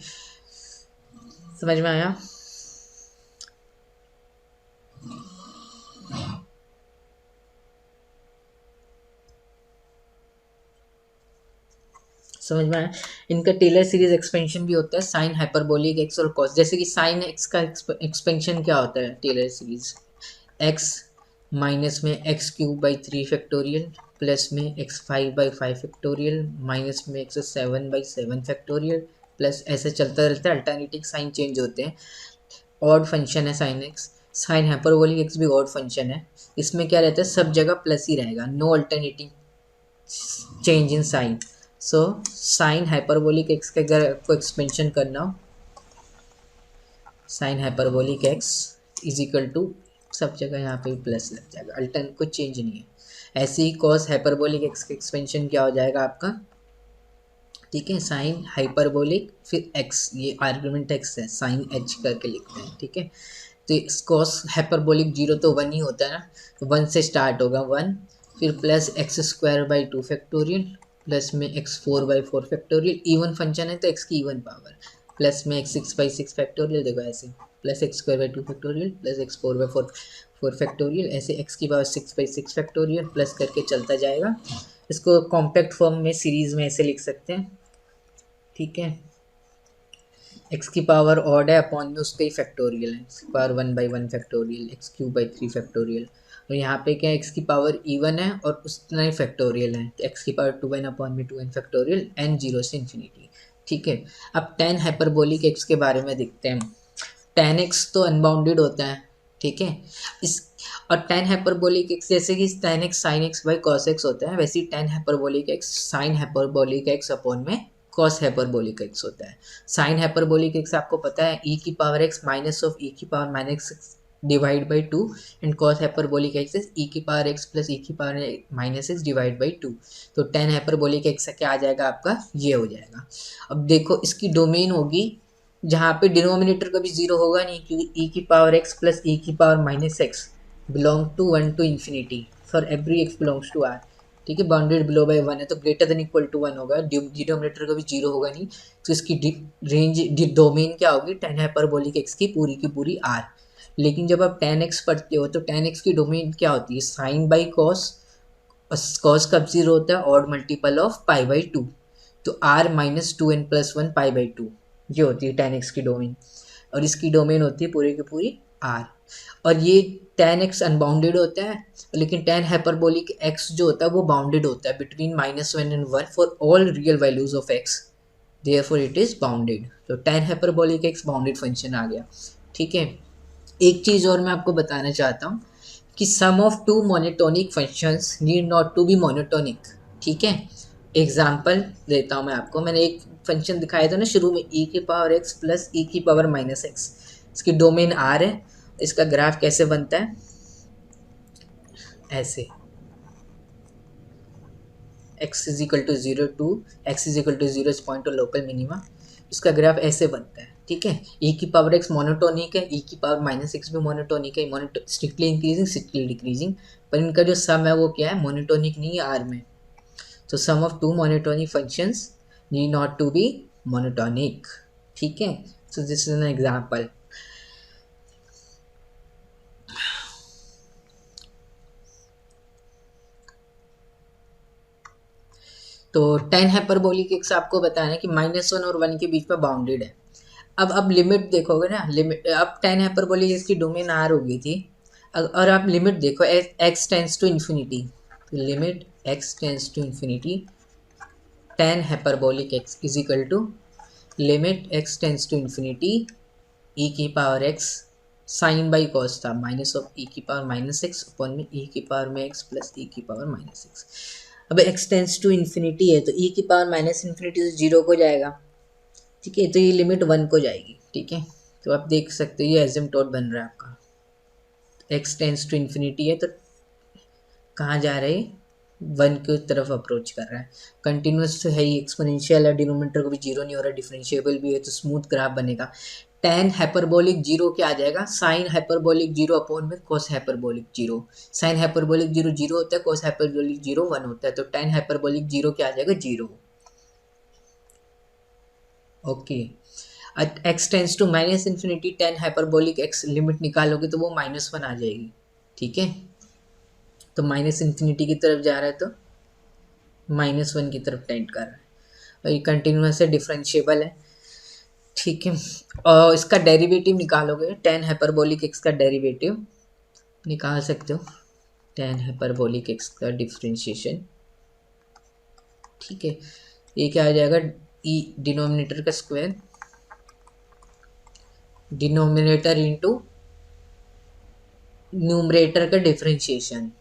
समझ में आया। समझ में आया। इनका टेलर सीरीज एक्सपेंशन भी होता है साइन हाइपरबोलिक एक्स और कॉस, जैसे कि साइन एक्स का एक्सपेंशन क्या होता है टेलर सीरीज, एक्स माइनस में x cube by 3 factorial plus में एक्स 5 बाई 5 फैक्टोरियल माइनस में एक्स 7 बाई 7 फैक्टोरियल प्लस ऐसे चलता रहता है, अल्टरनेटिंग साइन चेंज होते हैं। ऑड फंक्शन है sine x, sine hyperbolic x भी ऑड फंक्शन है। इसमें क्या रहता है, सब जगह प्लस ही रहेगा, no alternating change in sign. So sine hyperbolic x का अगर आपको एक्सपेंशन करना हो, sine hyperbolic x is equal to सब जगह यहाँ पे प्लस लग जाएगा, अल्टरन कुछ चेंज नहीं है। ऐसे ही कॉस हाइपरबोलिक एक्स का एक्सपेंशन क्या हो जाएगा आपका, ठीक है, साइन हाइपरबोलिक फिर एक्स, ये आर्गुमेंट एक्स है, साइन एच करके लिखते हैं, ठीक है। तो कॉस हाइपरबोलिक जीरो तो वन ही होता है ना, तो वन से स्टार्ट होगा, वन फिर plus x square by 2 factorial plus में x 4 by 4 factorial, even function है तो एक्स की इवन पावर प्लस में एक्स 6 बाई 6 फैक्टोरियल, देखो ऐसे plus x square by 2 factorial plus x 4 by 4 factorial, ऐसे एक्स की पावर 6 बाई 6 फैक्टोरियल प्लस करके चलता जाएगा। इसको कॉम्पैक्ट फॉर्म में सीरीज में ऐसे लिख सकते हैं, ठीक है। एक्स की पावर ऑड है, अपॉन में उसका ही फैक्टोरियल है, एक्स की power 1 by 1 factorial, x cube by 3 factorial. और यहाँ पे क्या है, एक्स की पावर इवन है और उतना ही फैक्टोरियल है, तो एक्स की पावर 2n अपॉन में 2n फैक्टोरियल एन जीरो से इन्फिनिटी, ठीक है। अब टेन हाइपरबोलिक एक्स के बारे में देखते हैं। टेन एक्स तो अनबाउंडेड होता है, ठीक है। इस और टेन हाइपरबोलिक एक्स जैसे कि tan x sine x by cos x होता है, वैसे ही tan hyperbolic x sine hyperbolic x upon में कॉस हाइपरबोलिक एक्स होता है। साइन हाइपरबोलिक एक्स आपको पता है ई की power x minus of e की power minus x divide by 2 and cos hyperbolic x is e की पावर एक्स प्लस ई की power minus x divide by 2। तो टेन हाइपरबोलिक एक्स क्या आ जाएगा आपका, ये हो जाएगा। अब देखो इसकी डोमेन होगी जहाँ पे डिनोमिनेटर कभी जीरो होगा नहीं, क्योंकि ई की पावर एक्स प्लस ई की power minus x belong to 1 to infinity for every x belongs to R, ठीक है। बाउंडेड बिलो बाई 1 है तो ग्रेटर देन इक्वल टू 1 होगा, डिनोमिनेटर कभी जीरो होगा नहीं, तो इसकी रेंज डोमेन क्या होगी, टेन हाइपरबोलिक एक्स की पूरी आर। लेकिन जब आप टेन एक्स पढ़ते हो तो टेन एक्स की डोमेन क्या होती है, साइन बाई कॉस, कॉस कब जीरो होता है, odd multiple of pi by 2, तो R minus 2n plus 1 pi by 2, ये होती है टेन एक्स की डोमेन। और इसकी डोमेन होती है पूरी की पूरी आर। और ये टेन एक्स अनबाउंडेड होता है, लेकिन टेन हाइपरबोलिक एक्स जो होता है वो बाउंडेड होता है between -1 and 1 for all real values of x, therefore it is bounded. तो tan hyperbolic x bounded function आ गया, ठीक है। एक चीज़ और मैं आपको बताना चाहता हूँ कि sum of two monotonic functions need not to be monotonic, ठीक है। एग्जाम्पल देता हूँ मैं आपको, मैंने एक फंक्शन दिखाया था ना शुरू में, ई की पावर एक्स प्लस ई की पावर माइनस एक्स, इसकी डोमेन आर है, इसका ग्राफ कैसे बनता है, ऐसे x is equal to 0 to x is equal to 0 is point of local minima, इसका ग्राफ ऐसे बनता है, ठीक है। ई की पावर एक्स मोनोटोनिक है, ई की पावर माइनस एक्स भी मोनोटोनिक है, स्ट्रिक्टली इंक्रीजिंग स्ट्रिक्टली डिक्रीजिंग, पर इनका जो सम है वो क्या है, मोनोटोनिक नहीं है आर में। तो sum of two monotonic functions need not to be monotonic, ठीक है। So this is an example. तो टेन हाइपरबोलिक एक्स आपको बताना है कि -1 और 1 के बीच में बाउंडेड है। अब लिमिट देखोगे ना, लिमिट अब टेन हाइपरबोलिक एक्स की डोमेन आर हो गई थी, और आप लिमिट देखो एक्स टेंस टू इन्फिनिटी, तो limit x tends to infinity tan hyperbolic x is equal to limit x tends to infinity e की power x sine by cos था माइनस ऑफ ई की पावर माइनस एक्स अपॉन में e की power में x plus e की power minus x. अब x tends to infinity है तो ई की पावर माइनस इन्फिनिटी से जीरो को जाएगा, ठीक है, तो ये लिमिट 1 को जाएगी, ठीक है। तो आप देख सकते हो ये एसिम्पटोट बन रहा है आपका, एक्स टेंस टू इन्फिनिटी है तो कहाँ जा रहे हैं, 1 की तरफ अप्रोच कर रहा है। कंटिन्यूस तो है ही, एक्सपोनेंशियल है, डिनोमिनेटर को भी जीरो नहीं हो रहा, डिफरेंशिएबल भी है, तो स्मूथ ग्राफ बनेगा। टेन हाइपरबोलिक जीरो क्या आ जाएगा, साइन हाइपरबोलिक जीरो अपॉन में cos hyperbolic zero. Sine hyperbolic zero zero होता है, कॉस हाइपरबोलिक जीरो 1 होता है, तो टेन हाइपरबोलिक जीरो क्या आ जाएगा, zero, okay. X tends to minus infinity tan hyperbolic x limit निकालोगे तो वो -1 आ जाएगी, ठीक है। तो माइनस इन्फिनिटी की तरफ जा रहा है तो -1 की तरफ टेंड कर रहा है, और ये कंटिन्यूस है, डिफरेंशिएबल है, ठीक है। और इसका डेरिवेटिव निकालोगे, टेन हाइपरबोलिक एक्स का डेरिवेटिव निकाल सकते हो tan हाइपरबोलिक x का डिफरेंशिएशन, ठीक है। ये क्या आ जाएगा, ई डिनोमिनेटर का स्क्वायर, डिनोमिनेटर इंटू न्यूमरेटर का डिफरेंशिएशन,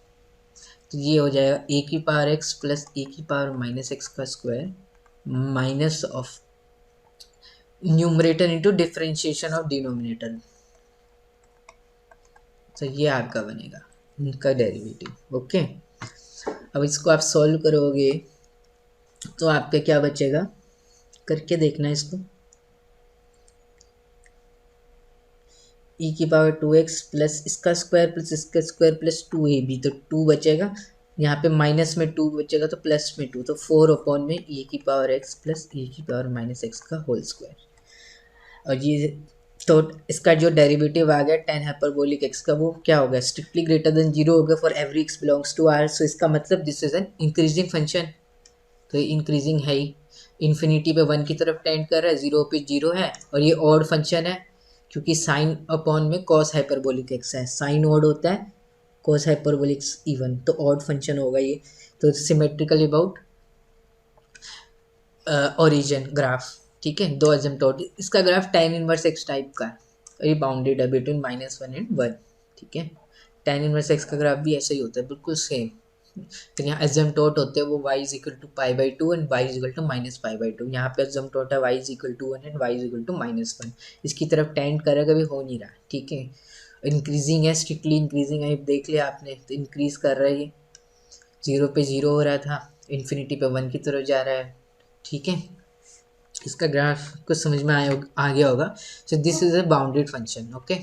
तो ये हो जाएगा ए की पावर एक्स प्लस ए की पावर माइनस एक्स का square minus of numerator into differentiation of denominator. तो ये आपका बनेगा इनका डेरिवेटिव। ओके, अब इसको आप सॉल्व करोगे तो आपका क्या बचेगा, करके देखना इसको। ई की पावर 2x प्लस इसका स्क्वायर प्लस इसका स्क्वायर प्लस 2ab, तो 2 बचेगा, यहाँ पे माइनस में 2 बचेगा तो प्लस में 2, तो 4 अपॉन में e की पावर x प्लस e की पावर माइनस एक्स का होल स्क्वायर। और ये तो इसका जो डेरिवेटिव आ गया tan हाइपरबोलिक x का, वो क्या हो गया, स्ट्रिक्टली ग्रेटर देन 0 हो गया for every x belongs to r। So इसका मतलब this is an increasing function, तो ये इंक्रीजिंग है ही, इन्फिनिटी पे 1 की तरफ टेंड कर रहा है, 0 पे 0 है, और ये ऑड फंक्शन है क्योंकि साइन अपॉन में कॉस हाइपरबोलिक एक्स है, साइन ऑड होता है, कॉस हाइपरबोलिक इवन, तो ऑड फंक्शन होगा ये। तो सिमेट्रिकल अबाउट ओरिजिन ग्राफ, ठीक है, दो एसिम्प्टोट, इसका graph tan inverse x type का है, और ये बाउंडेड है बिटवीन -1 एंड 1, ठीक है। tan इनवर्स एक्स का ग्राफ भी ऐसा ही होता है, बिल्कुल सेम। फिर यहाँ एसिम्प्टोट होते हैं वो y is equal to π/2 and y is equal to -π/2, यहाँ पे एसिम्प्टोट है y is equal to 1 and y is equal to -1, इसकी तरफ टेंड करेगा भी हो नहीं रहा, ठीक है। इंक्रीजिंग है, स्ट्रिक्टली इंक्रीजिंग है, देख लिया आपने, तो इंक्रीज कर रहा है, ये 0 पे 0 हो रहा था, इन्फिनिटी पे 1 की तरफ जा रहा है, ठीक है। इसका ग्राफ कुछ समझ में आ गया होगा। सो this is a bounded function, okay.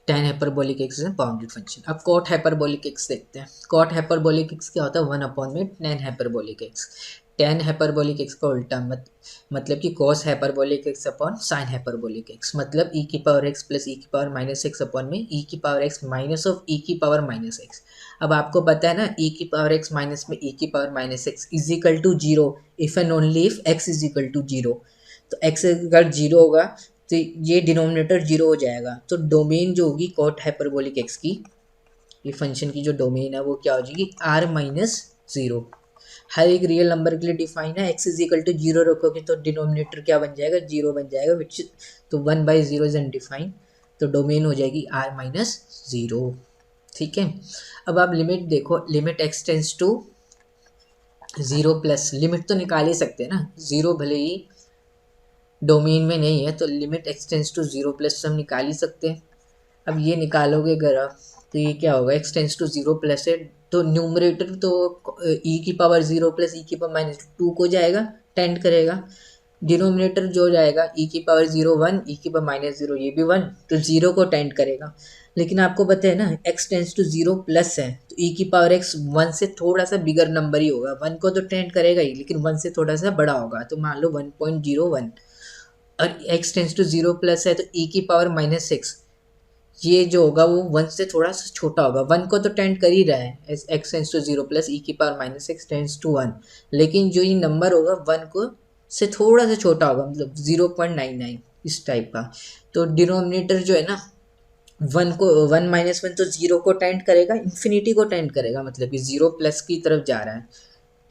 tan hyperbolic x is a bounded function. अब cot हाइपरबोलिक एक्स देखते हैं। cot हाइपरबोलिक एक्स क्या होता है, 1 अपॉन में tan hyperbolic x. tan hyperbolic x का उल्टा मतलब कि cos hyperbolic x upon sin hyperbolic x, मतलब e की पावर x प्लस e की पावर माइनस एक्स अपॉन में e की power x minus of e की पावर माइनस एक्स। अब आपको पता है ना, e की पावर x माइनस में e की power minus x is equal to 0 if and only if x is equal to 0। तो x अगर 0 होगा तो ये डिनोमिनेटर 0 हो जाएगा, तो डोमेन जो होगी कॉट हाइपरबोलिक एक्स की, ये फंक्शन की जो डोमेन है वो क्या हो जाएगी, r-0। हर एक रियल नंबर के लिए डिफाइन है, x इज इक्वल टू 0 रखोगे तो डिनोमिनेटर क्या बन जाएगा, 0 बन जाएगा, विच तो 1/0 इज अनडिफाइंड, तो डोमेन हो जाएगी r-0, ठीक है। अब आप लिमिट देखो, limit x tends to 0 plus, limit तो निकाल ही सकते हैं ना, 0 भले ही डोमेन में नहीं है तो limit x tends to 0 plus हम निकाल ही सकते हैं। अब ये निकालोगे ग्राफ तो ये क्या होगा, x टेंस टू 0 प्लस है, तो न्यूमरेटर तो e की पावर 0 प्लस e की पावर माइनस 2 को जाएगा, टेंड करेगा। डिनोमिनेटर जो जाएगा e की पावर 0 1, e की पावर माइनस 0 ये भी 1, तो 0 को टेंड करेगा। लेकिन आपको पता है ना x टेंस टू 0 प्लस है, तो e की पावर x 1 से थोड़ा सा बिगर नंबर ही होगा, 1 को तो टेंड करेगा ही, लेकिन 1 से थोड़ा सा बड़ा होगा, तो मान लो 1.01। और x टेंस टू 0 प्लस है तो e की पावर माइनस एक्स, ये जो होगा वो 1 से थोड़ा सा छोटा होगा, 1 को तो टेंड कर ही रहा है, x tends to 0 plus e की power minus x tends to 1, लेकिन जो ये नंबर होगा 1 को से थोड़ा सा छोटा होगा, मतलब 0.99 इस टाइप का। तो डिनोमिनेटर जो है ना 1 को 1 माइनस 1 तो 0 को टेंड करेगा, इन्फिनिटी को टेंड करेगा, मतलब कि 0 प्लस की तरफ जा रहा है,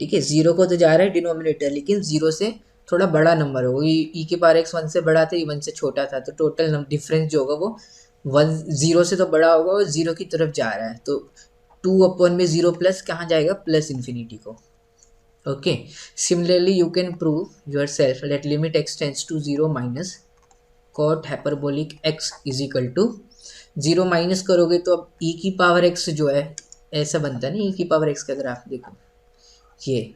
ठीक है। 0 को तो जा रहा है डिनोमिनेटर, लेकिन 0 से थोड़ा बड़ा नंबर होगा, ई की पावर एक्स 1 से बड़ा था, 1 से छोटा था, तो टोटल डिफरेंस जो होगा वो 1 0 से तो बड़ा होगा और 0 की तरफ जा रहा है, तो 2 अपॉन में 0 प्लस कहाँ जाएगा, प्लस इन्फिनिटी को, okay. Similarly you can prove yourself that limit x tends to 0 minus cot hyperbolic x is equal to 0 minus करोगे तो अब ई की पावर एक्स जो है ऐसा बनता है ना, ई की पावर एक्स का ग्राफ देखो, ये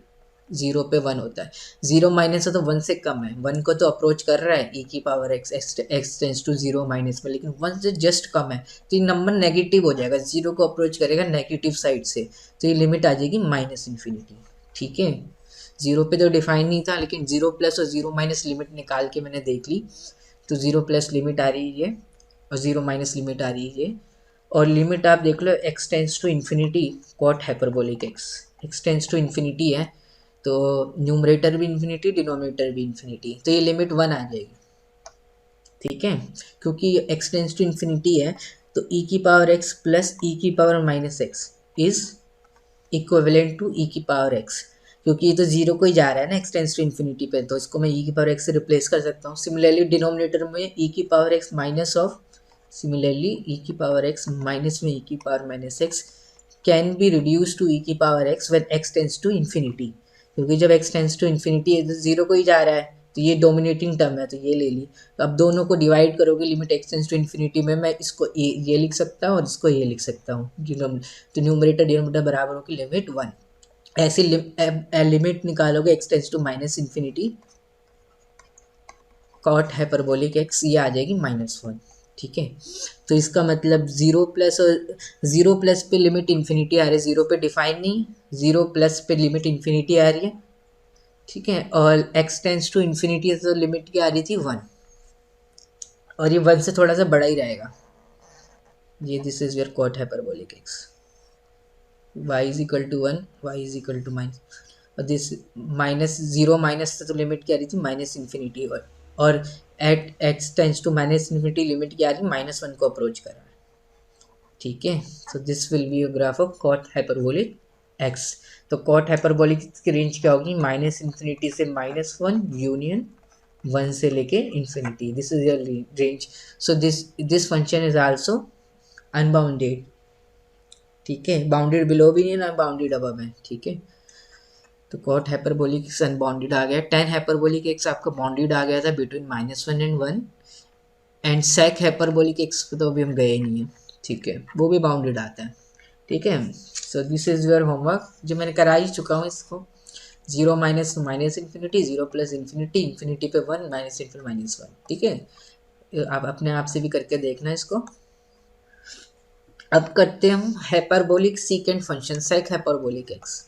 0 पे 1 होता है, 0 माइनस है तो 1 से कम है, 1 को तो अप्रोच कर रहा है e की power x, x tends to 0 minus में, लेकिन 1 से जस्ट कम है, तो ये नंबर नेगेटिव हो जाएगा, 0 को अप्रोच करेगा नेगेटिव साइड से, तो ये लिमिट आ जाएगी माइनस इन्फिनिटी, ठीक है। 0 पे तो डिफाइन नहीं था, लेकिन 0 प्लस और 0 माइनस लिमिट निकाल के मैंने देख ली, तो 0 प्लस लिमिट आ रही है और 0 माइनस लिमिट आ रही है, और लिमिट आप देख लो x tends to infinity cot hyperbolic x tends to infinity है, तो न्यूमरेटर भी इन्फिनिटी डिनोमिनेटर भी इन्फिनिटी, तो ये लिमिट 1 आ जाएगी, ठीक है, क्योंकि x टेंस टू इन्फिनिटी है, तो ई की पावर एक्स प्लस ई की power minus x is equivalent to e की पावर एक्स, क्योंकि ये तो जीरो को ही जा रहा है ना एक्स टेंस टू इन्फिनिटी पे, तो इसको मैं ई की पावर एक्स से रिप्लेस कर सकता हूँ। सिमिलरली डिनोमिनेटर में ई की power x minus of, similarly e की पावर एक्स माइनस में ई की power minus x can be reduce to e की power x when x tends to infinity, क्योंकि जब एक्स टेंस टू इन्फिनिटी है तो जीरो को ही जा रहा है, तो ये डोमिनेटिंग टर्म है तो ये ले ली। तो अब दोनों को डिवाइड करोगे limit x tends to infinity में, मैं इसको ये लिख सकता हूँ और इसको ये लिख सकता हूँ, तो न्यूमरेटर डिनोमिनेटर बराबर होगी लिमिट वन। ऐसी लिमिट निकालोगे x tends to minus infinity cot hyperbolic x, ये आ जाएगी -1। ठीक है, तो इसका मतलब जीरो प्लस पे लिमिट इन्फिनिटी आ रही है, जीरो पे डिफाइन नहीं, जीरो प्लस पे लिमिट इन्फिनिटी आ रही है। ठीक है, और एक्स टेंस टू इन्फिनिटी तो लिमिट क्या आ रही थी 1, और ये 1 से थोड़ा सा बड़ा ही रहेगा, ये this is your cot hyperbolic x, y is equal to 1, y is equal to minus, और दिस माइनस जीरो माइनस से तो लिमिट क्या आ रही थी माइनस इन्फिनिटी, और at x tends to minus infinity limit क्या आ रही है -1 को अप्रोच कर रहा है। ठीक है, so this will be your graph of cot hyperbolic x. तो कॉट हाइपरबोलिक की रेंज क्या होगी, माइनस इन्फिनिटी से -1 यूनियन 1 से लेके infinity, this is your range. So this function is also unbounded. ठीक है, बाउंडेड बिलो भी नहीं है ना बाउंडेड अबव है। ठीक है, तो कॉट हाइपरबोलिक एक्स अनबाउंडेड आ गया, टेन हाइपरबोलिक एक्स आपका बाउंडेड आ गया था between -1 and 1, and sec hyperbolic x पे तो अभी हम गए नहीं है। ठीक है, वो भी बाउंडेड आता है। ठीक है, so this is your homework जो मैंने करा ही चुका हूँ इसको, zero minus minus infinity, zero plus infinity, infinity पे 1, माइनस इन्फिनिटी -1। ठीक है, आप अपने आप से भी करके देखना इसको। अब करते हैं हम hyperbolic secant function sec hyperbolic x.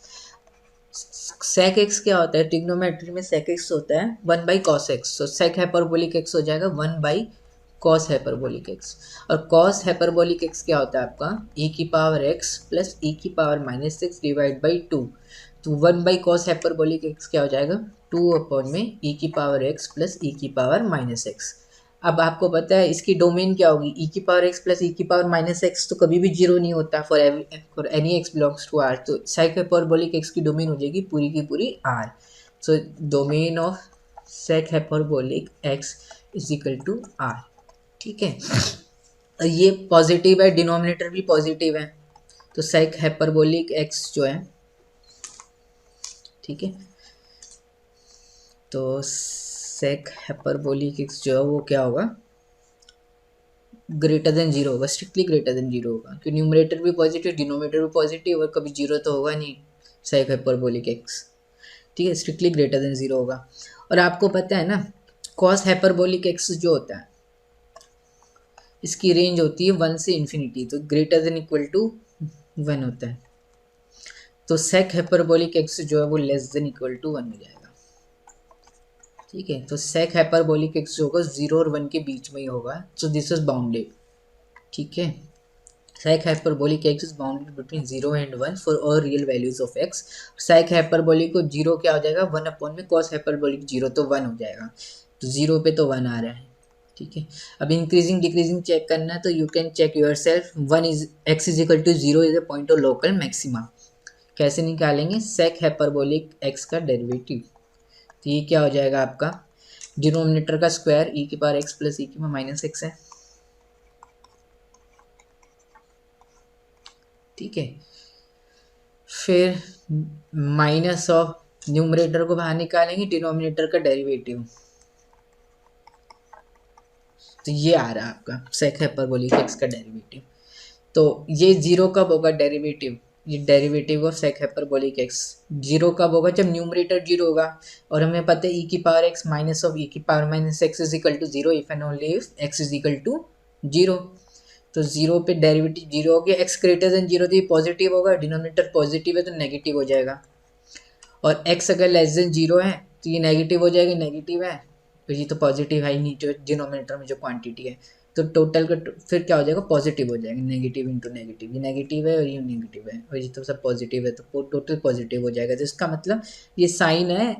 Sec x क्या होता है, ट्रिग्नोमेट्री में सेक एक्स होता है 1 बाई कॉस एक्स, तो सेक हाइपरबोलिक एक्स हो जाएगा 1 बाई कॉस हाइपरबोलिक एक्स। और कॉस हाइपरबोलिक एक्स क्या होता है आपका e की पावर x प्लस e की पावर -6 डिवाइड बाई 2, तो 1 बाई कॉस हाइपरबोलिक एक्स क्या हो जाएगा 2 अपॉन में e की पावर x प्लस e की पावर -x। अब आपको पता है इसकी डोमेन क्या होगी, e की पावर x प्लस e की पावर -x तो कभी भी जीरो नहीं होता for any x belongs to r, तो सेक हाइपरबोलिक x की डोमेन हो जाएगी पूरी की पूरी r। So domain of sec hyperbolic x is equal to r। ठीक है, ये पॉजिटिव है, डिनोमिनेटर भी पॉजिटिव है, तो सेक हाइपरबोलिक x जो है, ठीक है, तो सेक हाइपरबोलिक x जो है वो क्या होगा ग्रेटर देन जीरो होगा, स्ट्रिक्टली ग्रेटर देन जीरो होगा, क्योंकि न्यूमरेटर भी पॉजिटिव डिनोमिनेटर भी पॉजिटिव और कभी जीरो तो होगा नहीं सेक हाइपरबोलिक x। ठीक है, स्ट्रिक्टली ग्रेटर देन जीरो होगा। और आपको पता है ना कॉस हाइपरबोलिक x जो होता है इसकी रेंज होती है 1 से इन्फिनिटी, तो ग्रेटर देन इक्वल टू 1 होता है, तो सेक हाइपरबोलिक एक्स जो है वो लेस देन इक्वल टू 1 हो जाएगा। ठीक है, तो सेक हाइपरबोलिक एक्स जो होगा 0 और 1 के बीच में ही होगा, सो दिस इज बाउंडेड। ठीक है, sec hyperbolic x is bounded between 0 and 1 for all real values of x. Sec hyperbolic को जीरो क्या हो जाएगा 1 अपॉन में कॉस हाइपरबोलिक जीरो, तो 1 हो जाएगा, तो जीरो पे तो 1 आ रहा है। ठीक है, अब इंक्रीजिंग डिक्रीजिंग चेक करना है तो you can check yourself, 1 is x is equal to 0 is a point of local maxima. कैसे निकालेंगे, सेक हाइपरबोलिक एक्स का डेरिवेटिव, तो ये क्या हो जाएगा आपका डिनोमिनेटर का स्क्वायर e की पावर x प्लस e की पावर -x है। ठीक है, फिर माइनस ऑफ न्यूमरेटर को बाहर निकालेंगे, डिनोमिनेटर का डेरिवेटिव, तो ये आ रहा है आपका सेक हाइपरबोलिक एक्स का डेरिवेटिव। तो ये जीरो कब होगा डेरिवेटिव, ये derivative of sec hyperbolic x zero कब होगा जब न्यूमरेटर जीरो होगा, और हमें पता है e की power x minus of e की power -x is equal to 0 if and only if x is equal to 0। तो जीरो पे डेरिवेटिव जीरो हो गया, x ग्रेटर देन जीरो तो ये पॉजिटिव होगा, डिनोमिनेटर पॉजिटिव है तो नेगेटिव हो जाएगा, और x अगर लेस देन जीरो है तो ये नेगेटिव हो जाएगा, नेगेटिव है तो ये तो पॉजिटिव है ही नहीं, जो डिनोमिनेटर में जो क्वांटिटी है, तो टोटल का फिर क्या हो जाएगा पॉजिटिव हो जाएगा, नेगेटिव इंटू नेगेटिव, ये नेगेटिव है और ये नेगेटिव है और ये तो सब पॉजिटिव है, तो टोटल पॉजिटिव हो जाएगा। तो इसका मतलब ये साइन है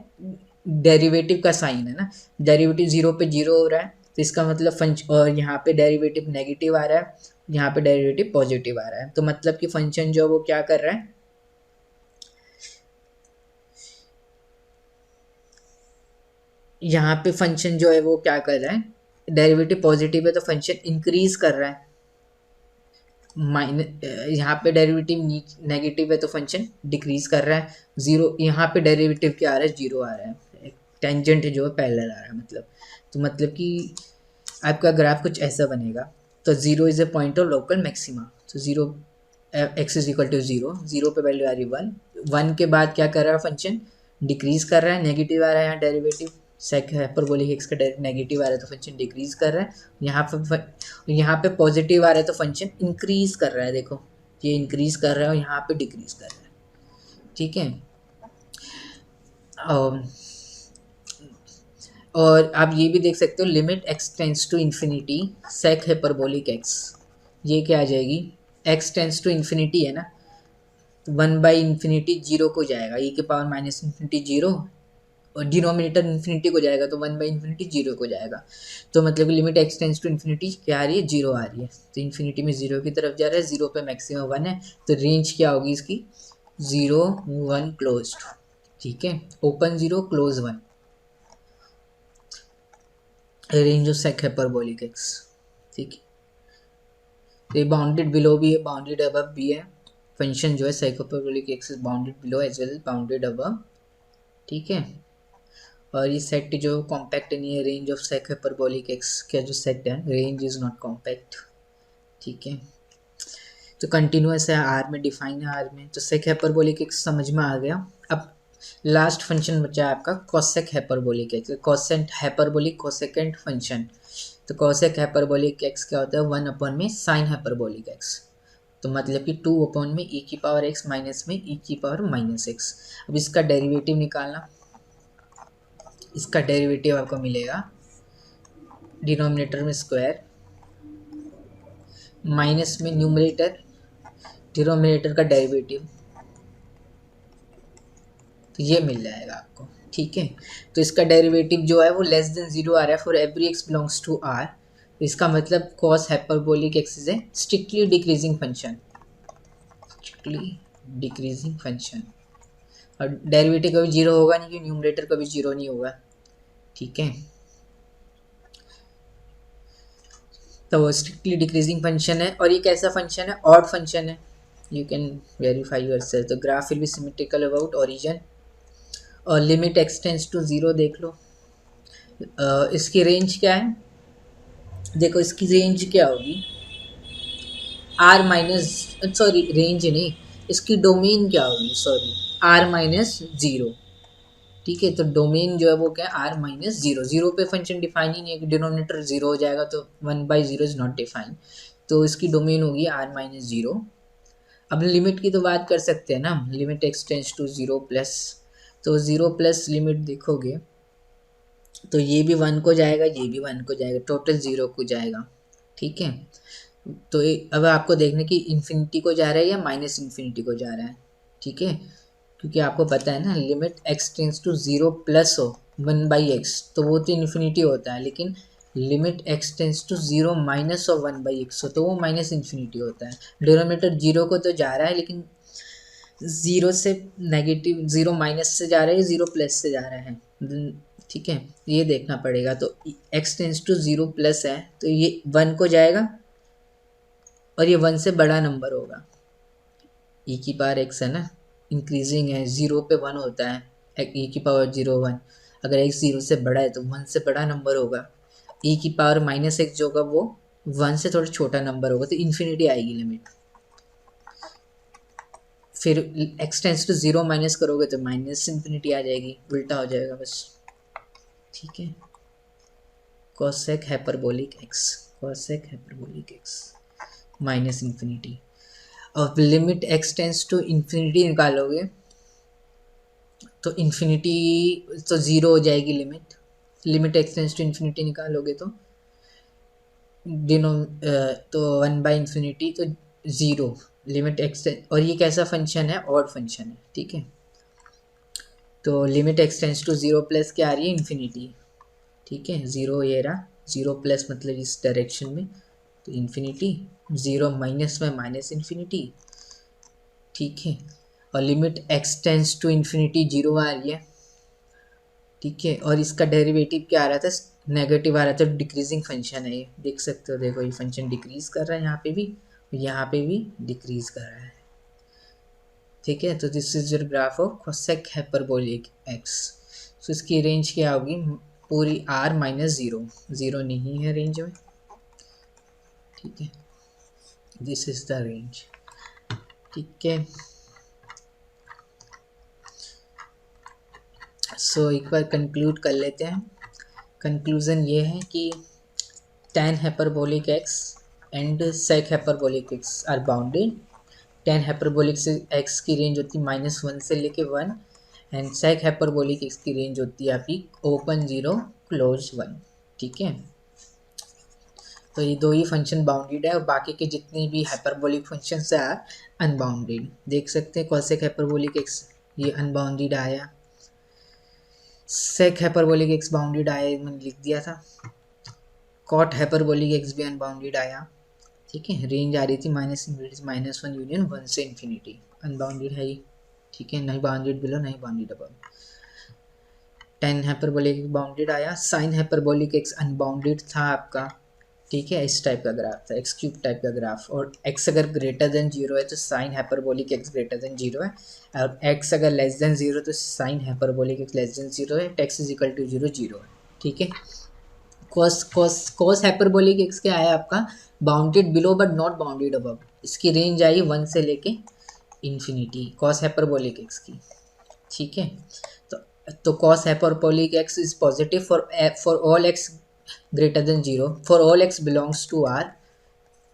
डेरिवेटिव का साइन है ना, डेरिवेटिव जीरो पे जीरो हो रहा है तो इसका मतलब और यहाँ पे डेरिवेटिव नेगेटिव आ रहा है, यहाँ पे डेरिवेटिव पॉजिटिव आ रहा है, तो मतलब कि फंक्शन जो है वो क्या कर रहा है, यहाँ पे फंक्शन जो है वो क्या कर रहा है, डेरिवेटिव पॉजिटिव है तो फंक्शन इंक्रीज कर रहा है, यहाँ पे डेरिवेटिव नेगेटिव है तो फंक्शन डिक्रीज कर रहा है, जीरो यहाँ पे डेरिवेटिव क्या आ रहा है, जीरो आ रहा है, टेंजेंट जो है पैरेलल आ रहा है मतलब, तो मतलब कि आपका ग्राफ कुछ ऐसा बनेगा। तो zero is a point of local maxima, तो zero x is equal to zero, zero पे वैल्यू आ रही है वन, वन के बाद क्या कर रहा है फंक्शन, डिक्रीज कर रहा है, नेगेटिव आ रहा है यहाँ डेरिवेटिव, सेक हाइपरबोलिक एक्स का नेगेटिव आ रहा है तो फंक्शन डिक्रीज कर रहा है, यहाँ पे पॉजिटिव आ रहा है तो फंक्शन इंक्रीज कर रहा है, देखो ये इंक्रीज कर रहा है और यहाँ पे डिक्रीज कर रहा है, ठीक है। और आप ये भी देख सकते हो limit x tends to infinity sec hyperbolic x, ये क्या आ जाएगी, एक्स टेंस टू इन्फिनिटी है ना, वन बाई इन्फिनिटी जीरो को जाएगा, ई के पावर माइनस इन्फिनिटी जीरो, और डिनोमिनेटर इन्फिनिटी को जाएगा तो वन बाई इन्फिनिटी जीरो को जाएगा, तो मतलब कि limit x tends to infinity क्या आ रही है, जीरो आ रही है, तो इन्फिनिटी में जीरो की तरफ जा रहा है, जीरो पे मैक्सिमम वन है, तो रेंज क्या होगी इसकी, जीरो वन क्लोज, ठीक है, open zero close one, range of sec hyperbolic x, ठीक है। तो ये बाउंडेड बिलो भी है, बाउंडेड अबव भी है, फंक्शन जो है sec hyperbolic x is bounded below as well bounded above, ठीक है। और ये सेट जो कॉम्पैक्ट नहीं है, range of sec hyperbolic x का जो सेट है, रेंज इज नॉट कॉम्पैक्ट, ठीक है। तो कंटिन्यूस है, आर में डिफाइन है, आर में, तो सेक हाइपरबोलिक एक्स समझ में आ गया। अब लास्ट फंक्शन बचा है आपका cosec hyperbolic x, quotient hyperbolic cosecant function, तो कोसेक हाइपरबोलिक एक्स क्या होता है, वन अपॉन में साइन हाइपरबोलिक एक्स, तो मतलब कि टू अपॉन में ई की पावर एक्स माइनस में ई की पावर माइनस एक्स। अब इसका डेरिवेटिव निकालना, इसका डेरिवेटिव आपको मिलेगा डिनोमिनेटर में स्क्वायर, माइनस में न्यूमरेटर डिनोमिनेटर का डेरिवेटिव, तो ये मिल जाएगा आपको, ठीक है। तो इसका डेरिवेटिव जो है वो लेस देन जीरो आ रहा है for every x belongs to R, तो इसका मतलब cos hyperbolic x is a strictly decreasing function, strictly decreasing function, और डेरिवेटिव कभी जीरो होगा नहीं क्योंकि न्यूमरेटर कभी जीरो नहीं होगा, ठीक है। तो वो स्ट्रिक्टली डिक्रीजिंग फंक्शन है, और ये कैसा फंक्शन है, ऑड फंक्शन है, यू कैन वेरीफाई योरसेल्फ। तो graph will be symmetrical about origin, और limit x tends to zero देख लो, इसकी रेंज क्या है, देखो इसकी रेंज क्या होगी, आर माइनस, सॉरी रेंज नहीं, इसकी डोमेन क्या होगी, सॉरी आर माइनस जीरो, ठीक है। तो डोमेन जो है वो क्या है, आर माइनस जीरो, जीरो पे फंक्शन डिफाइन ही नहीं है कि डिनोमिनेटर जीरो हो जाएगा, तो one by zero is not define, तो इसकी डोमेन होगी आर माइनस जीरो। अब लिमिट की तो बात कर सकते हैं ना, limit x tends to zero plus, तो जीरो प्लस लिमिट देखोगे तो ये भी वन को जाएगा, ये भी वन को जाएगा, टोटल जीरो को जाएगा, ठीक है। तो अब आपको देखने की इन्फिनिटी को जा रहा है या माइनस इन्फिनिटी को जा रहा है, ठीक है, क्योंकि आपको पता है ना limit x tends to zero plus हो वन बाई एक्स तो वो तो इन्फिनिटी होता है, लेकिन limit x tends to zero minus of one by x हो तो वो माइनस इन्फिनिटी होता है। डिनोमिनेटर जीरो को तो जा रहा है, लेकिन जीरो से नेगेटिव, जीरो माइनस से जा रहा है, जीरो प्लस से जा रहा है, ठीक है, ये देखना पड़ेगा। तो x tends to zero plus है तो ये वन को जाएगा, और ये वन से बड़ा नंबर होगा, ई की पावर एक्स है ना, इंक्रीजिंग है, जीरो पे वन होता है, ई की पावर जीरो वन, अगर एक्स जीरो से बड़ा है तो वन से बड़ा नंबर होगा, ई की पावर माइनस एक्स जो होगा वो वन से थोड़ा छोटा नंबर होगा, तो इन्फिनिटी आएगी लिमिट, फिर x tends to zero minus करोगे तो माइनस इन्फिनिटी आ जाएगी, उल्टा हो जाएगा बस, ठीक है। Cosec hyperbolic x, cosec hyperbolic x minus infinity, अब limit x tends to infinity निकालोगे तो इन्फिनिटी तो ज़ीरो हो जाएगी, limit limit x tends to infinity निकालोगे तो डिनो तो वन बाई इन्फिनिटी तो ज़ीरो, लिमिट एक्स, और ये कैसा फंक्शन है, ऑड फंक्शन है, ठीक है। तो limit x tends to zero plus क्या आ रही है, इन्फिनिटी, ठीक है, ज़ीरो ये रहा, ज़ीरो प्लस मतलब इस डायरेक्शन में, तो इन्फिनिटी, 0 माइनस में माइनस इन्फिनिटी, ठीक है। और limit x tends to infinity 0 आ रही है, ठीक है। और इसका डेरिवेटिव क्या आ रहा था, नेगेटिव आ रहा था, डिक्रीजिंग फंक्शन है ये, देख सकते हो, देखो ये फंक्शन डिक्रीज कर रहा है यहाँ पे भी, यहाँ पे भी डिक्रीज कर रहा है, ठीक है। तो this is your graph of cosec hyperbolic x. तो इसकी रेंज क्या होगी, पूरी r माइनस 0, 0 नहीं है रेंज में, ठीक है। दिस इज द रेंज, ठीक है। सो एक बार कंक्लूड कर लेते हैं। कंक्लूजन ये है कि tan hyperbolic x and sec hyperbolic x are bounded. tan hyperbolic से x की रेंज होती है -1 से लेके 1, एंड sec hyperbolic x की रेंज होती है आपकी ओपन 0 क्लोज 1, ठीक है। तो ये दो ही फंक्शन बाउंडेड है और बाकी के जितने भी हाइपरबोलिक फंक्शन है आर अनबाउंडेड। देख सकते हैं cosec hyperbolic x ये अनबाउंडेड आया, sec hyperbolic x बाउंडेड आया, मैंने लिख दिया था। cot hyperbolic x भी अनबाउंडेड आया, ठीक है। रेंज आ रही थी -1 यूनियन 1 से इन्फिनिटी, अनबाउंडेड है ये, ठीक है। नहीं बाउंडेड बिलो, नहीं bounded above. tan hyperbolic bounded आया, sin hyperbolic x अनबाउंडेड था आपका, ठीक है। इस टाइप का ग्राफ था, एक्स क्यूब टाइप का ग्राफ, और x अगर ग्रेटर देन 0 है तो sin hyperbolic x greater than 0 है, और x अगर लेस देन 0 तो sin hyperbolic x less then 0 है, x इज इक्वल टू 0 0 है, ठीक है। cos हाइपरबोलिक x क्या है आपका, bounded below but not bounded above. इसकी रेंज आई 1 से लेके इन्फिनिटी cos हाइपरबोलिक x की, ठीक है। तो cos hyperbolic x is positive for all x greater than 0, for all x belongs to R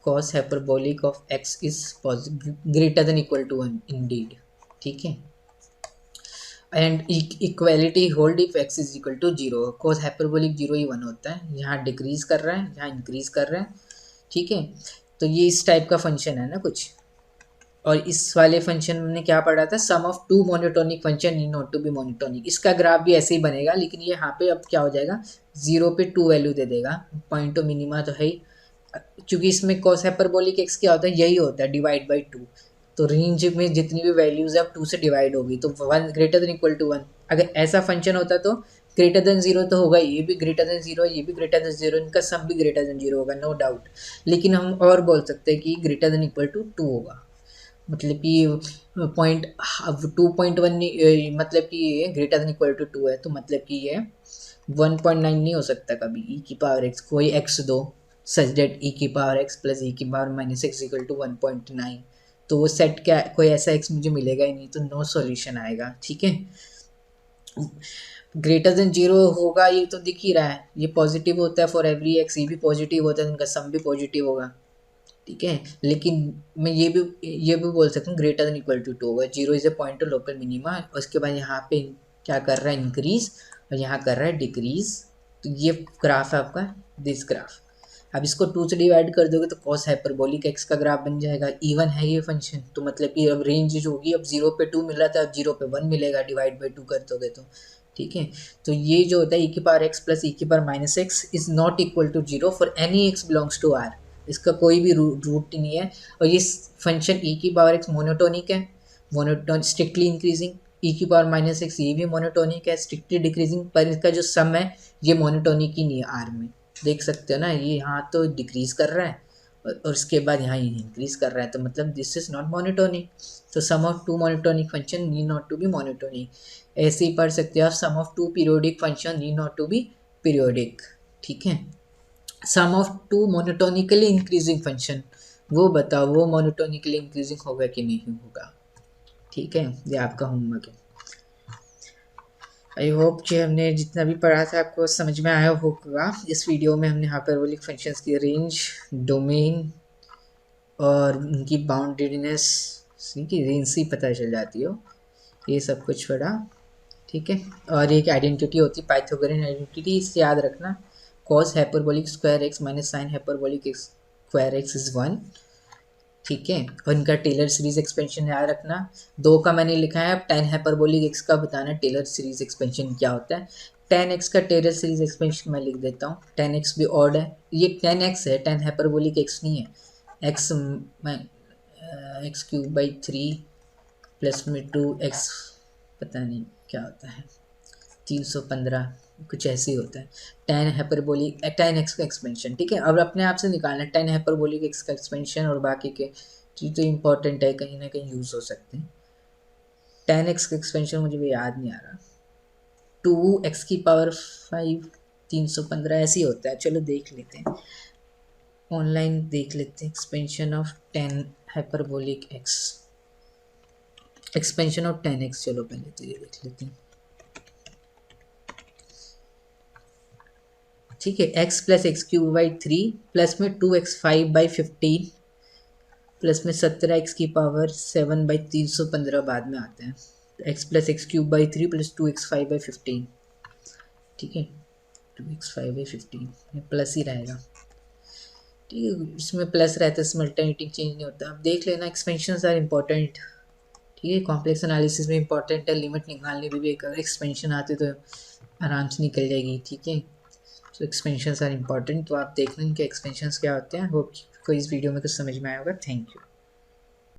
cos hyperbolic of x is greater than equal to 1 indeed, ठीक है। And equality hold if x is equal to 0, cos hyperbolic 0 ही 1 होता है, यहाँ decrease कर रहा है, यहाँ इंक्रीज कर रहा है, ठीक है। तो ये इस टाइप का फंक्शन है ना कुछ। और इस वाले फंक्शन में क्या पढ़ा था, sum of two monotonic function need not to be monotonic. इसका ग्राफ भी ऐसे ही बनेगा, लेकिन ये यहाँ पे अब क्या हो जाएगा, 0 पे 2 वैल्यू दे देगा, पॉइंट टू मिनिमा तो है ही, क्योंकि इसमें cos हाइपरबोलिक x क्या होता है, यही होता है, डिवाइड बाई 2। तो रेंज में जितनी भी वैल्यूज है अब 2 से डिवाइड होगी, तो 1 ग्रेटर देन इक्वल टू 1। अगर ऐसा फंक्शन होता तो ग्रेटर देन 0 तो होगा, ये भी ग्रेटर देन 0, ये भी ग्रेटर देन 0, इनका सब भी ग्रेटर देन 0 होगा, नो डाउट। लेकिन हम और बोल सकते हैं कि ग्रेटर देन इक्वल टू 2 होगा, मतलब कि पॉइंट 2.1 मतलब कि ये ग्रेटर देन इक्वल टू 2 है, तो मतलब कि ये 1.9 नहीं हो सकता कभी, e की पावर x कोई x दो, सच दैट e की पावर x प्लस e की power minus x equal to 1.9, तो वो सेट क्या, कोई ऐसा x मुझे मिलेगा ही नहीं, तो नो सॉल्यूशन आएगा, ठीक है। ग्रेटर देन 0 होगा, ये तो दिख ही रहा है, ये पॉजिटिव होता है फॉर एवरी x, ये भी पॉजिटिव होता है, उनका सम भी पॉजिटिव होगा, ठीक है। लेकिन मैं ये भी बोल सकता हूँ ग्रेटर देन इक्वल टू 2 होगा, 0 is a point two local minima, उसके बाद यहाँ पे क्या कर रहा है, इंक्रीज, और यहाँ कर रहा है डिक्रीज। तो ये ग्राफ है आपका, दिस ग्राफ। अब इसको 2 से डिवाइड कर दोगे तो cos हाइपरबोलिक x का ग्राफ बन जाएगा, इवन है ये फंक्शन, तो मतलब कि अब रेंज जो होगी, अब 0 पे 2 मिल रहा था, अब 0 पे 1 मिलेगा, डिवाइड बाई 2 कर दोगे तो, ठीक है। तो ये जो होता है e की पावर x प्लस e की power minus x is not equal to 0 for any x belongs to R, इसका कोई भी रूट नहीं है। और ये फंक्शन e की पावर x मोनोटोनिक है, मोनोटोन स्ट्रिक्टली इंक्रीजिंग, e की पावर माइनस एक्स ये भी मोनोटोनिक है, स्ट्रिक्टली डिक्रीजिंग, पर इसका जो सम है ये मोनोटोनिक ही नहीं है R में, देख सकते हो ना, ये यहाँ तो डिक्रीज कर रहा है और उसके बाद यहाँ इंक्रीज कर रहा है, तो मतलब दिस इज नॉट मोनोटोनिक। तो sum of two monotonic function need not to be monotonic, ऐसे ही पढ़ सकते हो आप, sum of two periodic function need not to be periodic, ठीक है। Sum of two monotonically increasing function, वो बताओ वो मोनोटोनिकली इंक्रीजिंग होगा कि नहीं होगा, ठीक है। ये आपका होमवर्क है। आई होप कि हमने जितना भी पढ़ा था आपको समझ में आया होगा। इस वीडियो में हमने हाइपरबोलिक फंक्शंस की रेंज, डोमेन और उनकी बाउंडेडनेस की रेंज से पता चल जाती हो, ये सब कुछ पढ़ा, ठीक है। और एक आइडेंटिटी होती है पाइथागोरियन आइडेंटिटी, इससे याद रखना, cos hyperbolic square x minus sine hyperbolic square x is 1, ठीक है। और इनका टेलर सीरीज एक्सपेंशन याद रखना, 2 का मैंने लिखा है, अब tan हाइपरबोलिक x का बताना टेलर सीरीज एक्सपेंशन क्या होता है। 10x का टेलर सीरीज एक्सपेंशन मैं लिख देता हूँ। 10x भी ऑड है, ये 10x है, 10 हाइपरबोलिक x नहीं है। x मैं एक्स क्यूब बाई 3 प्लस में 2x, पता नहीं क्या होता है, 315 कुछ ऐसे ही होता है। 10 हाइपरबोलिक 10x का एक्सपेंशन, ठीक है। अब अपने आप से निकालना 10 हाइपरबोलिक x का एक्सपेंशन, और बाकी के चीज़ तो इम्पोर्टेंट है, कहीं ना कहीं यूज़ हो सकते हैं। 10x का एक्सपेंशन मुझे भी याद नहीं आ रहा, 2x की पावर 5 315 ऐसे ही होता है। चलो देख लेते हैं, ऑनलाइन देख लेते हैं। Expansion of 10 hyperbolic x, expansion of 10x, चलो पहले तो ये देख लेते हैं, ठीक है। x plus x cube by 3 plus में 2x 5 बाई 15 प्लस में 17x की पावर 7 बाई 315 बाद में आते हैं। x plus x cube by 3 plus 2x 5 by 15, ठीक है। 2x 5 बाई 15 ये प्लस ही रहेगा, ठीक है। इसमें प्लस रहता है, इसमें अल्टरनेटिंग चेंज नहीं होता। अब देख लेना, एक्सपेंशन आर इंपॉर्टेंट, ठीक है। कॉम्प्लेक्स एनालिसिस में इंपॉर्टेंट है, लिमिट निकालने में भी अगर एक्सपेंशन आते तो आराम से निकल जाएगी, ठीक है। तो एक्सपेंशन आर इंपॉर्टेंट, तो आप देख लें कि एक्सपेंशन क्या होते हैं। होप को इस वीडियो में कुछ समझ में आया होगा। Thank you.